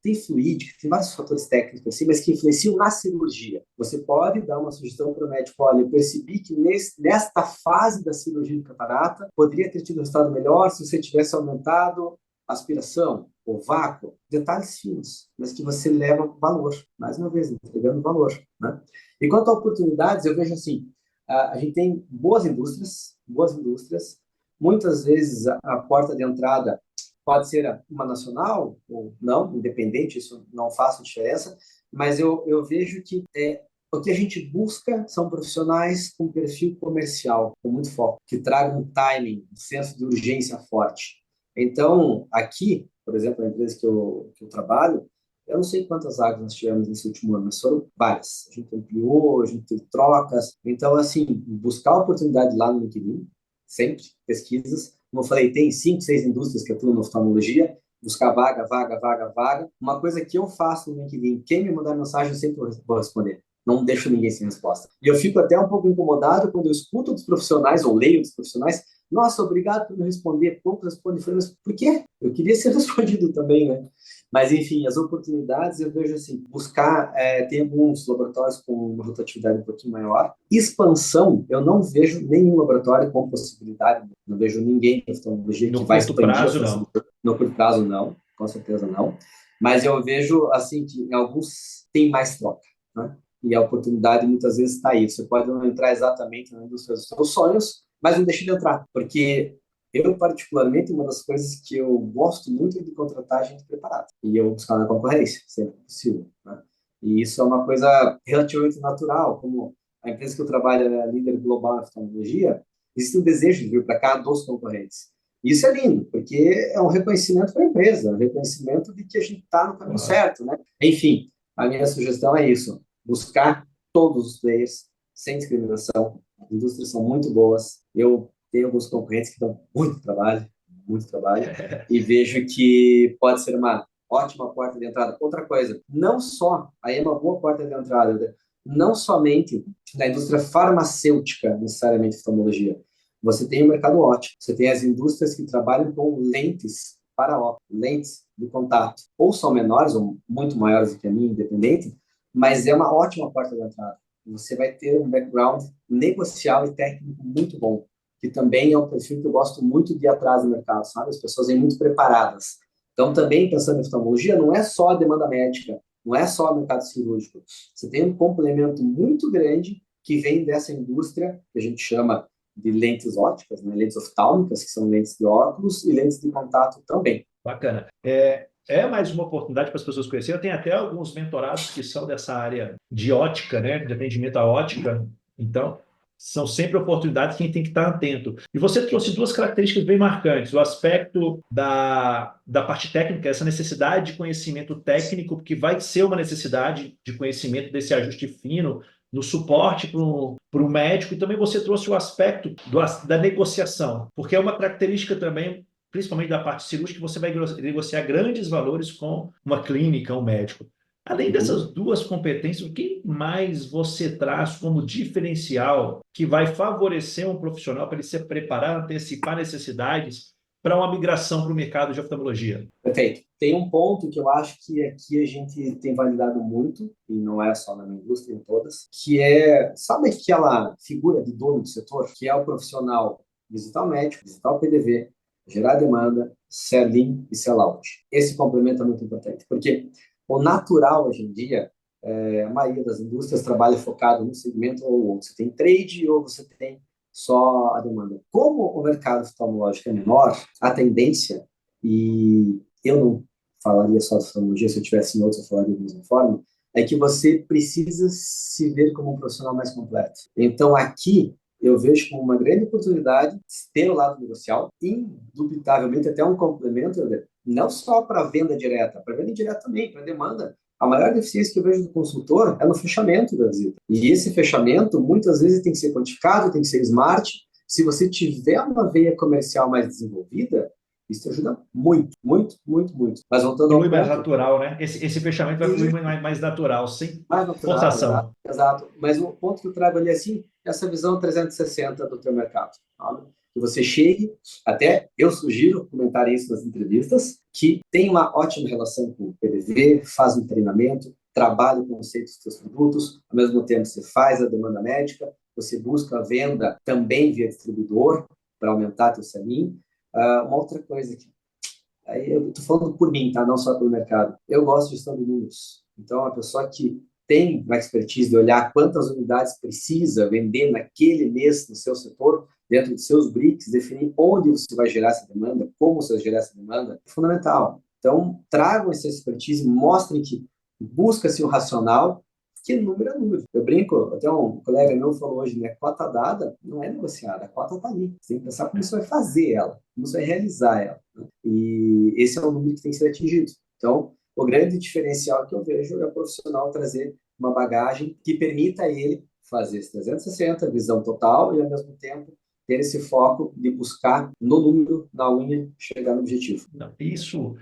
tem fluídica, tem vários fatores técnicos assim, mas que influenciam na cirurgia. Você pode dar uma sugestão para o médico: olha, eu percebi que nesta fase da cirurgia de catarata poderia ter tido um resultado melhor se você tivesse aumentado a aspiração, o vácuo, detalhes finos, mas que você leva valor, mais uma vez, entregando valor, né? E quanto a oportunidades, eu vejo assim, a gente tem boas indústrias, muitas vezes a porta de entrada pode ser uma nacional ou não, independente, isso não faz diferença, mas eu vejo que o que a gente busca são profissionais com perfil comercial, com muito foco, que tragam um timing, um senso de urgência forte. Então, aqui, por exemplo, a empresa que eu trabalho, eu não sei quantas vagas nós tivemos nesse último ano, mas foram várias. A gente ampliou, a gente teve trocas. Então, assim, buscar oportunidade lá no LinkedIn, sempre, pesquisas. Como eu falei, tem 5, 6 indústrias que atuam na oftalmologia, buscar vaga, vaga, vaga, vaga. Uma coisa que eu faço no LinkedIn, quem me mandar mensagem, eu sempre vou responder. Não deixo ninguém sem resposta. E eu fico até um pouco incomodado quando eu escuto dos profissionais, ou leio dos profissionais, nossa, obrigado por me responder, pouco responde. Eu falei, mas por quê? Eu queria ser respondido também, né? Mas, enfim, as oportunidades eu vejo assim, buscar, tem alguns laboratórios com uma rotatividade um pouquinho maior. Expansão, eu não vejo nenhum laboratório com possibilidade, não vejo ninguém em oftalmologia que No vai curto expandir a prazo, força. não. No curto prazo, não, com certeza não. Mas eu vejo, assim, que em alguns tem mais troca, né? E a oportunidade muitas vezes está aí. Você pode não entrar exatamente na indústria dos seus sonhos, mas não deixe de entrar, porque eu, particularmente, uma das coisas que eu gosto muito é de contratar gente preparada. E eu buscar na concorrência, sempre que possível, né? E isso é uma coisa relativamente natural, como a empresa que eu trabalho é a líder global em tecnologia, existe um desejo de vir para cá dos concorrentes. E isso é lindo, porque é um reconhecimento para a empresa, um reconhecimento de que a gente está no caminho Claro. certo, né? Enfim, a minha sugestão é isso, buscar todos os players, sem discriminação. As indústrias são muito boas. Eu tenho alguns concorrentes que dão muito trabalho, e vejo que pode ser uma ótima porta de entrada. Outra coisa, não só, aí é uma boa porta de entrada, né? Não somente na indústria farmacêutica, necessariamente oftalmologia. Você tem o mercado óptico, você tem as indústrias que trabalham com lentes para óculos, lentes de contato. Ou são menores, ou muito maiores do que a minha, independente, mas é uma ótima porta de entrada. Você vai ter um background negocial e técnico muito bom, que também é um perfil que eu gosto muito de ir atrás do mercado, sabe? As pessoas vêm muito preparadas. Então, também pensando em oftalmologia, não é só a demanda médica, não é só o mercado cirúrgico. Você tem um complemento muito grande que vem dessa indústria, que a gente chama de lentes ópticas, né? Lentes oftálmicas, que são lentes de óculos, e lentes de contato também. Bacana. É mais uma oportunidade para as pessoas conhecerem. Eu tenho até alguns mentorados que são dessa área de ótica, né? De atendimento à ótica. Então, são sempre oportunidades que a gente tem que estar atento. E você trouxe duas características bem marcantes: o aspecto da parte técnica, essa necessidade de conhecimento técnico, que vai ser uma necessidade de conhecimento desse ajuste fino no suporte para o médico, e também você trouxe o aspecto da negociação, porque é uma característica também, principalmente da parte cirúrgica, que você vai negociar grandes valores com uma clínica, um médico. Além dessas Uhum. duas competências, o que mais você traz como diferencial que vai favorecer um profissional para ele se preparar, antecipar necessidades para uma migração para o mercado de oftalmologia? Perfeito. Tem um ponto que eu acho que aqui a gente tem validado muito, e não é só na minha indústria, em todas, que é, sabe aquela figura de dono do setor, que é o profissional visitar o médico, visitar o PDV, gerar demanda, sell-in e sell-out. Esse complemento é muito importante, porque o natural hoje em dia, a maioria das indústrias trabalha focado num segmento ou outro. Você tem trade ou você tem só a demanda. Como o mercado oftalmológico é menor, a tendência, e eu não falaria só de oftalmologia, se eu tivesse em outros eu falaria da mesma forma, é que você precisa se ver como um profissional mais completo. Então, aqui, eu vejo como uma grande oportunidade ter o lado negocial, indubitavelmente até um complemento, não só para venda direta, para venda indireta também, para demanda. A maior deficiência que eu vejo do consultor é no fechamento da visita. E esse fechamento, muitas vezes, tem que ser quantificado, tem que ser smart. Se você tiver uma veia comercial mais desenvolvida, isso te ajuda muito, muito, muito, muito. Mas voltando Flui ao mais ponto, natural, né? Esse fechamento vai fluir mais natural, sem mais natural, exato, forçação. exato. Mas o ponto que eu trago ali, assim, é essa visão 360 do teu mercado. Sabe? Que você chegue, até eu sugiro comentar isso nas entrevistas, que tem uma ótima relação com o PDV, faz um treinamento, trabalha o conceito dos seus produtos, ao mesmo tempo você faz a demanda médica, você busca a venda também via distribuidor, para aumentar teu salinho. Uma outra coisa que aí eu estou falando por mim, tá? Não só pelo mercado. Eu gosto de gestão de números. Então, a pessoa que tem uma expertise de olhar quantas unidades precisa vender naquele mês no seu setor, dentro dos seus BRICS, definir onde você vai gerar essa demanda, como você vai gerar essa demanda, é fundamental. Então, tragam essa expertise, mostrem que busca-se o racional, que número é número. Eu brinco, até um colega meu falou hoje, né? Cota dada não é negociada, a cota está ali. Você tem que pensar como você vai fazer ela, como você vai realizar ela. E esse é o número que tem que ser atingido. Então, o grande diferencial que eu vejo é o profissional trazer uma bagagem que permita a ele fazer esse 360, visão total, e ao mesmo tempo ter esse foco de buscar no número, na unha, chegar no objetivo. Isso,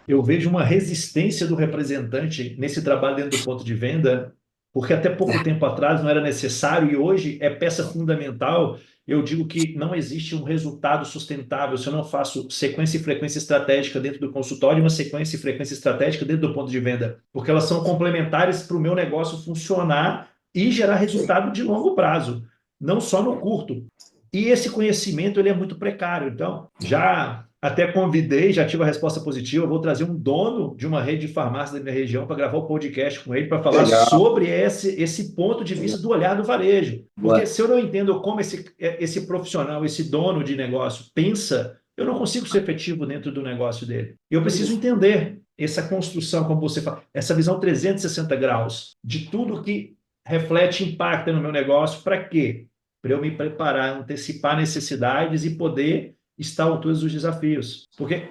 eu vejo uma resistência do representante nesse trabalho dentro do ponto de venda, porque até pouco tempo atrás não era necessário e hoje é peça fundamental. Eu digo que não existe um resultado sustentável se eu não faço sequência e frequência estratégica dentro do consultório e uma sequência e frequência estratégica dentro do ponto de venda, porque elas são complementares para o meu negócio funcionar e gerar resultado de longo prazo, não só no curto. E esse conhecimento ele é muito precário. Então, já até convidei, já tive a resposta positiva. Vou trazer um dono de uma rede de farmácia da minha região para gravar o podcast com ele para falar Legal. sobre esse ponto de vista do olhar do varejo. Porque se eu não entendo como esse profissional, esse dono de negócio pensa, eu não consigo ser efetivo dentro do negócio dele. Eu preciso entender essa construção, como você fala, essa visão 360 graus de tudo que reflete e impacta no meu negócio. Para quê? Para eu me preparar, antecipar necessidades e poder estar à altura dos desafios. Porque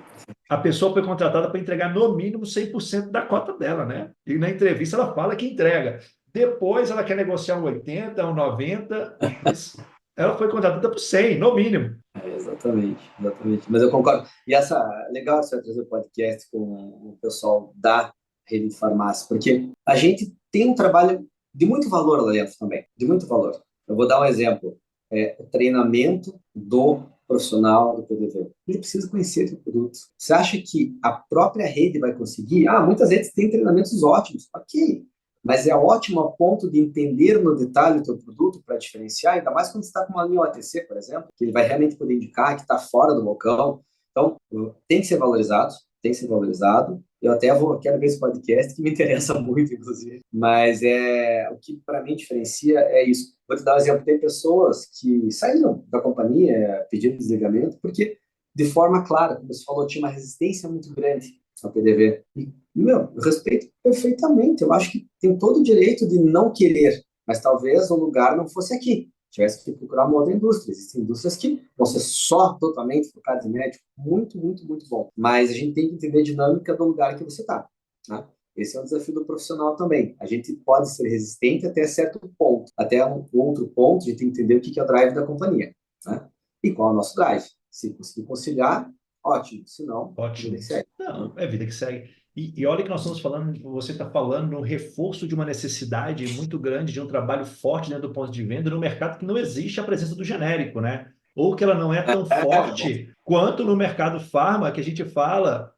a pessoa foi contratada para entregar no mínimo 100% da cota dela, né? E na entrevista ela fala que entrega. Depois ela quer negociar um 80, um 90, mas ela foi contratada por 100, no mínimo. Exatamente, exatamente. Mas eu concordo. E legal você trazer o podcast com o pessoal da rede de farmácia, porque a gente tem um trabalho de muito valor lá dentro também, de muito valor. Eu vou dar um exemplo, o treinamento do profissional do PDV. Ele precisa conhecer o produto. Você acha que a própria rede vai conseguir? Muitas redes têm treinamentos ótimos, ok, mas é ótimo a ponto de entender no detalhe o teu produto para diferenciar, ainda mais quando você está com uma linha OTC, por exemplo, que ele vai realmente poder indicar que está fora do balcão. Então, tem que ser valorizado, tem que ser valorizado. Eu até quero ver esse podcast, que me interessa muito, inclusive. Mas o que para mim diferencia é isso. Vou te dar um exemplo. Tem pessoas que saíram da companhia pedindo desligamento porque, de forma clara, como você falou, tinha uma resistência muito grande ao PDV. Eu respeito perfeitamente. Eu acho que tem todo o direito de não querer, mas talvez o lugar não fosse aqui. Tivesse que procurar uma outra indústria. Existem indústrias que vão ser só totalmente focadas em médico. Muito, muito, muito bom. Mas a gente tem que entender a dinâmica do lugar que você está. Né? Esse é um desafio do profissional também. A gente pode ser resistente até certo ponto. Até um outro ponto, a gente tem que entender o que é o drive da companhia. Né? E qual é o nosso drive. Se conseguir conciliar, ótimo. Se não, Ótimo. vida que segue. Não, é vida que segue. E olha que nós estamos falando, você está falando no reforço de uma necessidade muito grande, de um trabalho forte dentro do ponto de venda, no mercado que não existe a presença do genérico, né? Ou que ela não é tão forte quanto no mercado farma, que a gente fala,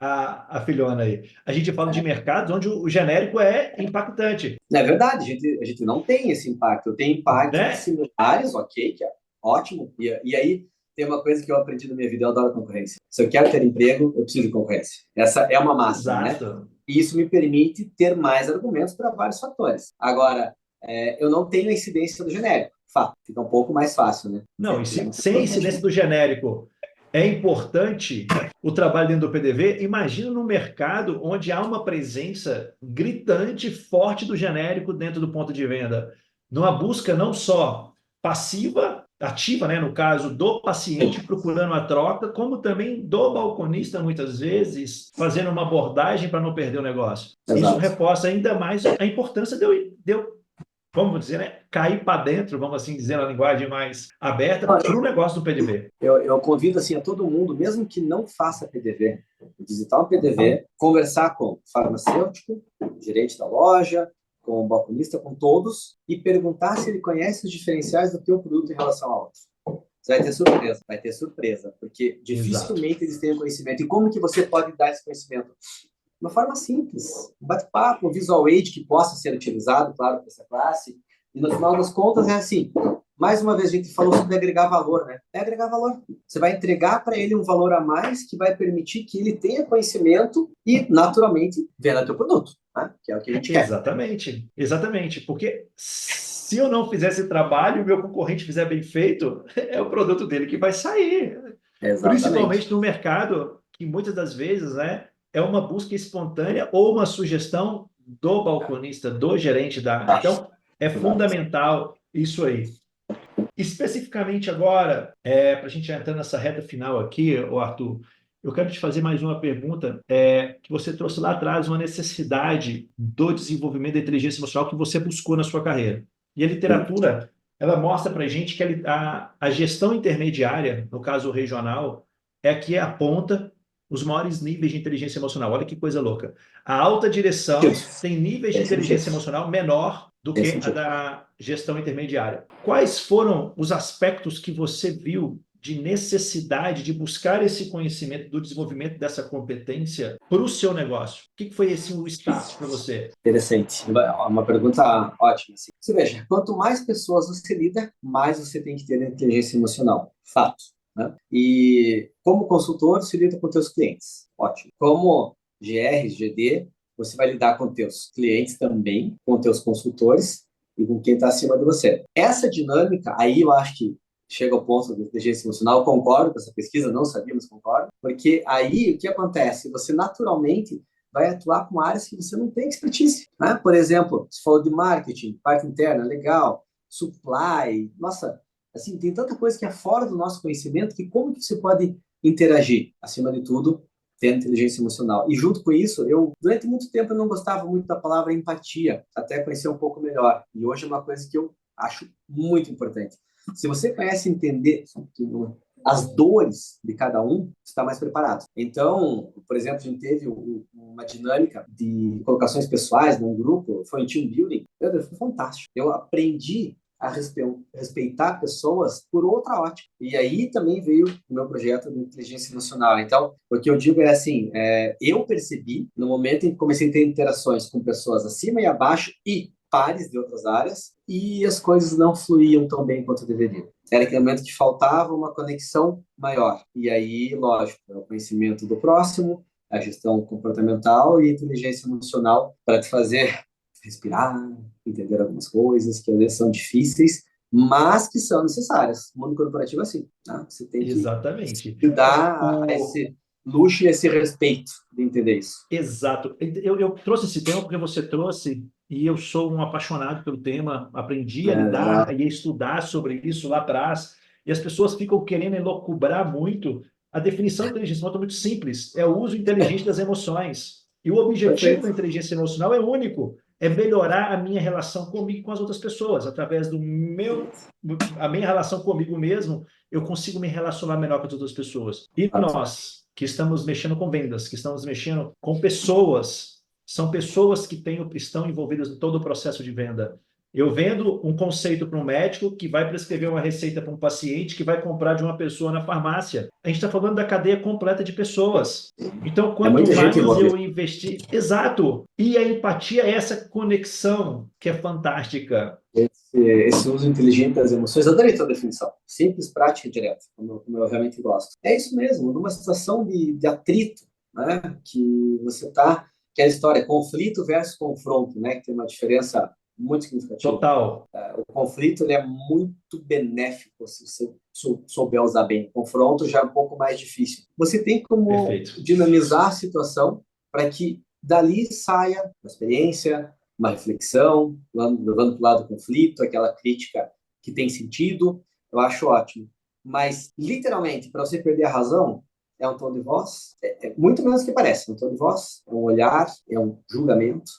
a filhona aí, a gente fala de mercados onde o genérico é impactante. É verdade, a gente não tem esse impacto. Eu tenho impactos Né? similares, ok, que é ótimo. E aí tem uma coisa que eu aprendi na minha vida, eu adoro concorrência. Se eu quero ter emprego, eu preciso de concorrência. Essa é uma máxima, né? Exato. E isso me permite ter mais argumentos para vários fatores. Agora, eu não tenho a incidência do genérico. Fato, fica um pouco mais fácil, né? Não, e sem a incidência do genérico é importante o trabalho dentro do PDV. Imagina num mercado onde há uma presença gritante, forte do genérico dentro do ponto de venda. Numa busca não só passiva, ativa, né, no caso do paciente procurando a troca, como também do balconista, muitas vezes, fazendo uma abordagem para não perder o negócio. Isso Exato. reforça ainda mais a importância de eu vamos dizer, né, cair para dentro, vamos assim dizer, na linguagem mais aberta, para o negócio do PDV. Eu convido assim a todo mundo, mesmo que não faça PDV, visitar um PDV, conversar com o farmacêutico, gerente da loja, com o balconista, com todos, e perguntar se ele conhece os diferenciais do teu produto em relação a outro. Você vai ter surpresa, porque dificilmente eles têm conhecimento. E como que você pode dar esse conhecimento? De uma forma simples, um bate-papo, um visual aid que possa ser utilizado, claro, para essa classe. E no final das contas é assim, mais uma vez a gente falou sobre agregar valor, né? É agregar valor. Você vai entregar para ele um valor a mais que vai permitir que ele tenha conhecimento e, naturalmente, venda teu produto, né? Que é o que a gente quer. Exatamente, exatamente. Porque se eu não fizer esse trabalho e o meu concorrente fizer bem feito, é o produto dele que vai sair. Exatamente. Principalmente no mercado, que muitas das vezes, né, é uma busca espontânea ou uma sugestão do balconista, do gerente da. Então, é fundamental isso aí. Especificamente agora, para a gente entrar nessa reta final aqui, Arthur, eu quero te fazer mais uma pergunta, que você trouxe lá atrás, uma necessidade do desenvolvimento da inteligência emocional que você buscou na sua carreira. E a literatura ela mostra para a gente que a gestão intermediária, no caso regional, é a que aponta os maiores níveis de inteligência emocional. Olha que coisa louca. A alta direção Sentido. tem níveis de Tem sentido. inteligência emocional menor do Tem que a sentido. da gestão intermediária. Quais foram os aspectos que você viu de necessidade de buscar esse conhecimento do desenvolvimento dessa competência para o seu negócio? O que foi esse o start para você? Interessante. Uma pergunta ótima. Assim. Você veja, quanto mais pessoas você lida, mais você tem que ter inteligência emocional. Fato. Né? E como consultor, você lida com seus clientes. Ótimo. Como GR, GD, você vai lidar com teus clientes também, com teus consultores e com quem está acima de você. Essa dinâmica, aí eu acho que chega ao ponto da inteligência emocional, concordo com essa pesquisa, não sabia, mas concordo, porque aí o que acontece? Você naturalmente vai atuar com áreas que você não tem expertise. Né? Por exemplo, você falou de marketing, parte interna, legal, supply, nossa, assim, tem tanta coisa que é fora do nosso conhecimento que como que você pode interagir, acima de tudo, tendo inteligência emocional. E junto com isso, durante muito tempo, eu não gostava muito da palavra empatia, até conhecer um pouco melhor. E hoje é uma coisa que eu acho muito importante. Se você conhece entender as dores de cada um, está mais preparado. Então, por exemplo, a gente teve uma dinâmica de colocações pessoais num grupo, foi em team building, meu Deus, foi fantástico. Eu aprendi a respeitar pessoas por outra ótica. E aí também veio o meu projeto de inteligência emocional. Então, o que eu digo é assim, eu percebi, no momento em que comecei a ter interações com pessoas acima e abaixo e pares de outras áreas, e as coisas não fluíam tão bem quanto deveriam. Era aquele momento que faltava uma conexão maior. E aí, lógico, é o conhecimento do próximo, a gestão comportamental e a inteligência emocional para te fazer respirar, entender algumas coisas que às vezes são difíceis, mas que são necessárias. O mundo corporativo é assim. Tá? Você tem que Exatamente. se dar a O, esse luxo e esse respeito de entender isso. Exato. Eu trouxe esse tema porque você trouxe, e eu sou um apaixonado pelo tema, aprendi a lidar e a estudar sobre isso lá atrás, e as pessoas ficam querendo elocubrar muito. A definição de inteligência emocional é muito simples, é o uso inteligente das emoções. E o objetivo da Perfeito. inteligência emocional é único, é melhorar a minha relação comigo e com as outras pessoas. Através a minha relação comigo mesmo, eu consigo me relacionar melhor com as outras pessoas. E nós que estamos mexendo com vendas, que estamos mexendo com pessoas, são pessoas que estão envolvidas em todo o processo de venda. Eu vendo um conceito para um médico que vai prescrever uma receita para um paciente que vai comprar de uma pessoa na farmácia. A gente está falando da cadeia completa de pessoas. Então, É quanto muita gente mais envolvida. eu investir. Exato! E a empatia é essa conexão que é fantástica. Esse uso inteligente das emoções, eu adorei a tua definição. Simples, prática e direta, como eu realmente gosto. É isso mesmo, numa situação de atrito, né, que você está, que é a história, conflito versus confronto, né, que tem uma diferença muito significativa. Total. O conflito ele é muito benéfico se você souber usar bem. O confronto já é um pouco mais difícil. Você tem como Perfeito. dinamizar a situação para que dali saia uma experiência, uma reflexão, levando para o lado do conflito, aquela crítica que tem sentido. Eu acho ótimo. Mas, literalmente, para você perder a razão, é um tom de voz, é muito menos do que parece. É um tom de voz, é um olhar, é um julgamento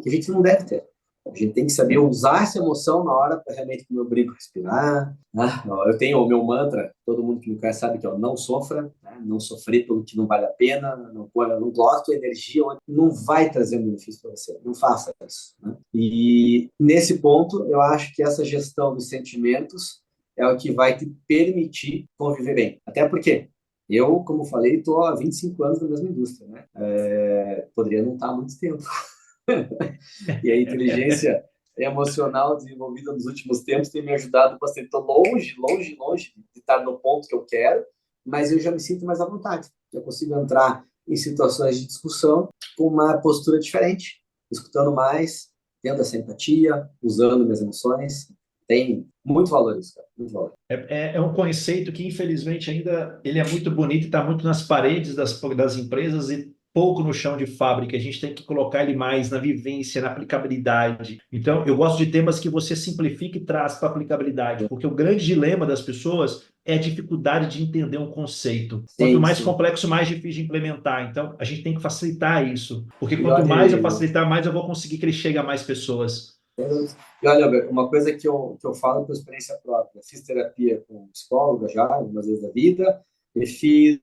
que a gente não deve ter. A gente tem que saber usar essa emoção na hora para realmente, como eu brinco, respirar. Né? Eu tenho o meu mantra, todo mundo que me conhece sabe que é o não sofra, né? Não sofrer pelo que não vale a pena, não gosto de energia onde não vai trazer um benefício para você. Não faça isso. Né? E nesse ponto, eu acho que essa gestão dos sentimentos é o que vai te permitir conviver bem. Até porque eu, como falei, estou há 25 anos na mesma indústria. Né? Poderia não estar há muito tempo. E a inteligência emocional desenvolvida nos últimos tempos tem me ajudado bastante. Estou longe, longe, longe de estar no ponto que eu quero, mas eu já me sinto mais à vontade. Já consigo entrar em situações de discussão com uma postura diferente, escutando mais, tendo essa empatia, usando minhas emoções. Tem muito valor isso, cara. Muito valor. É um conceito que, infelizmente, ainda ele é muito bonito e está muito nas paredes das empresas e pouco no chão de fábrica. A gente tem que colocar ele mais na vivência, na aplicabilidade. Então, eu gosto de temas que você simplifica e traz para aplicabilidade, porque o grande dilema das pessoas é a dificuldade de entender um conceito. Quanto Sim, mais sim. complexo, mais difícil de implementar. Então, a gente tem que facilitar isso, porque E eu quanto mais eu aderi. facilitar, mais eu vou conseguir que ele chegue a mais pessoas. E olha, Alberto, uma coisa que eu falo por experiência própria, fiz terapia com psicóloga já, algumas vezes da vida, e fiz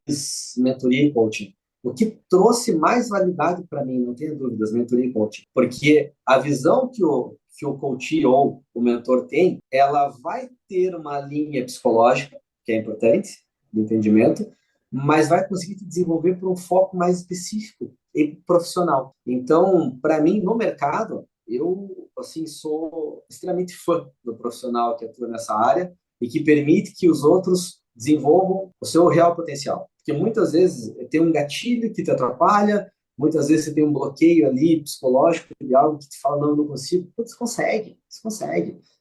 mentoria e coaching. O que trouxe mais validade para mim, não tenho dúvidas, mentoria e coaching, porque a visão que o coach ou o mentor tem, ela vai ter uma linha psicológica, que é importante, de entendimento, mas vai conseguir te desenvolver por um foco mais específico e profissional. Então, para mim, no mercado, eu, assim, sou extremamente fã do profissional que atua nessa área e que permite que os outros desenvolvam o seu real potencial. Porque muitas vezes tem um gatilho que te atrapalha, muitas vezes você tem um bloqueio ali psicológico de algo que te fala, não, eu não consigo. Putz, você consegue.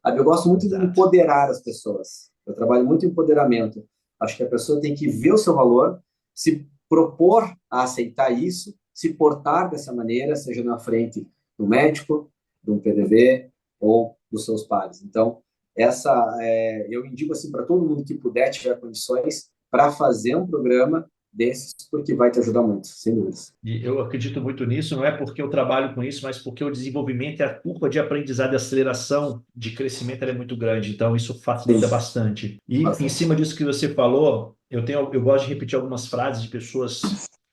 Sabe? Eu gosto muito de Exato. empoderar as pessoas. Eu trabalho muito em empoderamento. Acho que a pessoa tem que ver o seu valor, se propor a aceitar isso, se portar dessa maneira, seja na frente do médico, de um PDV ou dos seus pares. Então, eu indico assim para todo mundo que puder, tiver condições, para fazer um programa desses, porque vai te ajudar muito, sem dúvidas. E eu acredito muito nisso, não é porque eu trabalho com isso, mas porque o desenvolvimento e a curva de aprendizado e aceleração de crescimento ela é muito grande. Então, isso facilita Sim, bastante. E em bastante. cima disso que você falou, eu gosto de repetir algumas frases de pessoas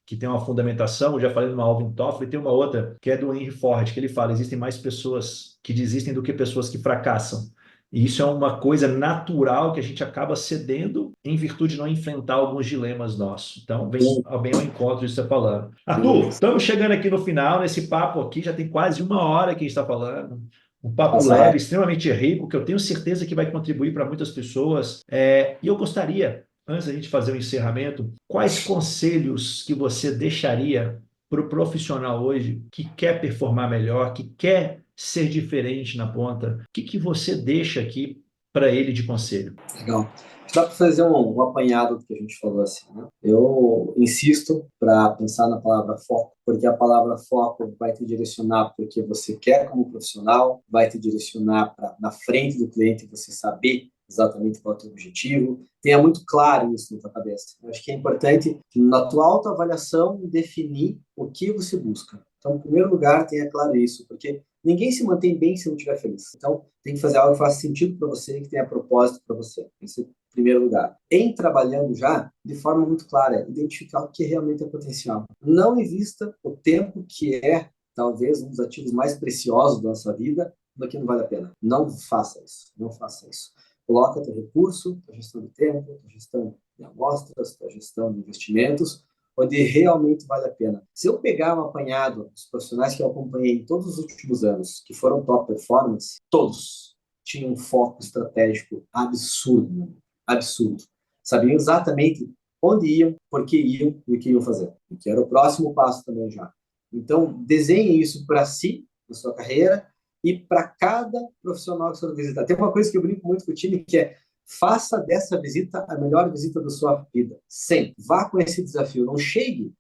que têm uma fundamentação. Eu já falei numa Alvin Toffler, e tem uma outra que é do Henry Ford, que ele fala: existem mais pessoas que desistem do que pessoas que fracassam. E isso é uma coisa natural que a gente acaba cedendo em virtude de não enfrentar alguns dilemas nossos. Então, vem Sim, bem ao encontro disso que você está falando. sem Arthur, dúvidas. estamos chegando aqui no final, nesse papo aqui, já tem quase uma hora que a gente está falando. Um papo Passa leve, rápido. extremamente rico, que eu tenho certeza que vai contribuir para muitas pessoas. E eu gostaria, antes da gente fazer o encerramento, quais conselhos que você deixaria para o profissional hoje que quer performar melhor, que quer ser diferente na ponta? O que você deixa aqui para ele de conselho? Legal. Dá para fazer um apanhado do que a gente falou assim, né? Eu insisto para pensar na palavra foco, porque a palavra foco vai te direcionar porque você quer como profissional, vai te direcionar para na frente do cliente você saber exatamente qual é o teu objetivo. Tenha muito claro isso na tua cabeça. Eu acho que é importante, na tua autoavaliação, definir o que você busca. Então, em primeiro lugar, tenha claro isso, porque ninguém se mantém bem se não estiver feliz. Então, tem que fazer algo que faça sentido para você, que tenha propósito para você. Esse é o primeiro lugar. Em trabalhando já, de forma muito clara, identificar o que realmente é potencial. Não invista o tempo que é, talvez, um dos ativos mais preciosos da nossa vida, no que não vale a pena. Não faça isso. Não faça isso. Coloca teu recurso, tua gestão de tempo, tua gestão de amostras, tua gestão de investimentos, onde realmente vale a pena. Se eu pegar um apanhado dos profissionais que eu acompanhei em todos os últimos anos, que foram top performance, todos tinham um foco estratégico absurdo, absurdo. Sabiam exatamente onde iam, por que iam e o que iam fazer. E que era o próximo passo também já. Então, desenhe isso para si, na sua carreira, e para cada profissional que você for visitar. Tem uma coisa que eu brinco muito com o time, que é faça dessa visita a melhor visita da sua vida. Sempre. Vá com esse desafio. Não chegue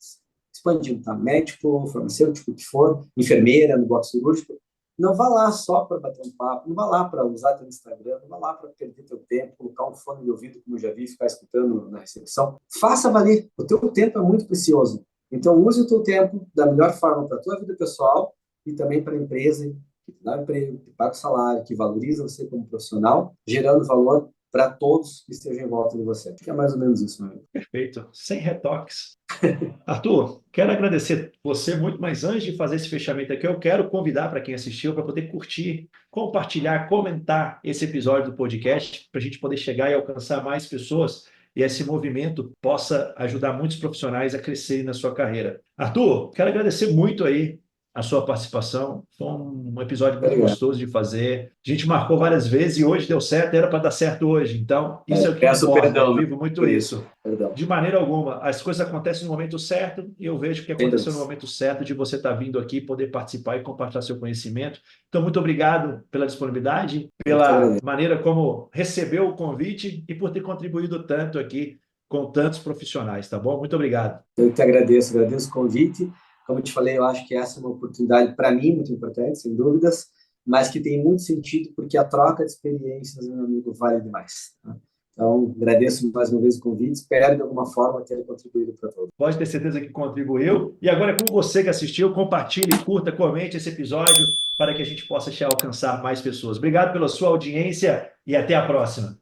expandindo, tá? Médico, farmacêutico, o que for, enfermeira, no bloco cirúrgico. Não vá lá só para bater um papo, não vá lá para usar teu Instagram, não vá lá para perder teu tempo, colocar um fone de ouvido, como eu já vi, ficar escutando na recepção. Faça valer. O teu tempo é muito precioso. Então, use o teu tempo da melhor forma para a tua vida pessoal e também para a empresa que te dá emprego, que paga o salário, que valoriza você como profissional, gerando valor para todos que estejam em volta de você. Acho que é mais ou menos isso, né? Perfeito, sem retoques. Arthur, quero agradecer você muito, mas antes de fazer esse fechamento aqui, eu quero convidar para quem assistiu para poder curtir, compartilhar, comentar esse episódio do podcast, para a gente poder chegar e alcançar mais pessoas e esse movimento possa ajudar muitos profissionais a crescerem na sua carreira. Arthur, quero agradecer muito aí a sua participação. Foi um episódio muito Obrigado. gostoso de fazer. A gente marcou várias vezes e hoje deu certo, era para dar certo hoje. Então, isso é o que Peço importa. Eu perdão, né, vivo muito por isso. isso. Perdão. De maneira alguma. As coisas acontecem no momento certo e eu vejo que Sem aconteceu no dúvida. momento certo de você estar vindo aqui, poder participar e compartilhar seu conhecimento. Então, muito obrigado pela disponibilidade, Eu que pela agradeço. maneira como recebeu o convite e por ter contribuído tanto aqui com tantos profissionais, tá bom? Muito obrigado. Eu que agradeço o convite. Como eu te falei, eu acho que essa é uma oportunidade para mim muito importante, sem dúvidas, mas que tem muito sentido porque a troca de experiências, meu amigo, vale demais. Tá? Então, agradeço mais uma vez o convite, espero de alguma forma ter contribuído para todos. Pode ter certeza que contribuiu. E agora é com você que assistiu. Compartilhe, curta, comente esse episódio. para que a gente possa alcançar mais pessoas. Obrigado pela sua audiência e até a próxima.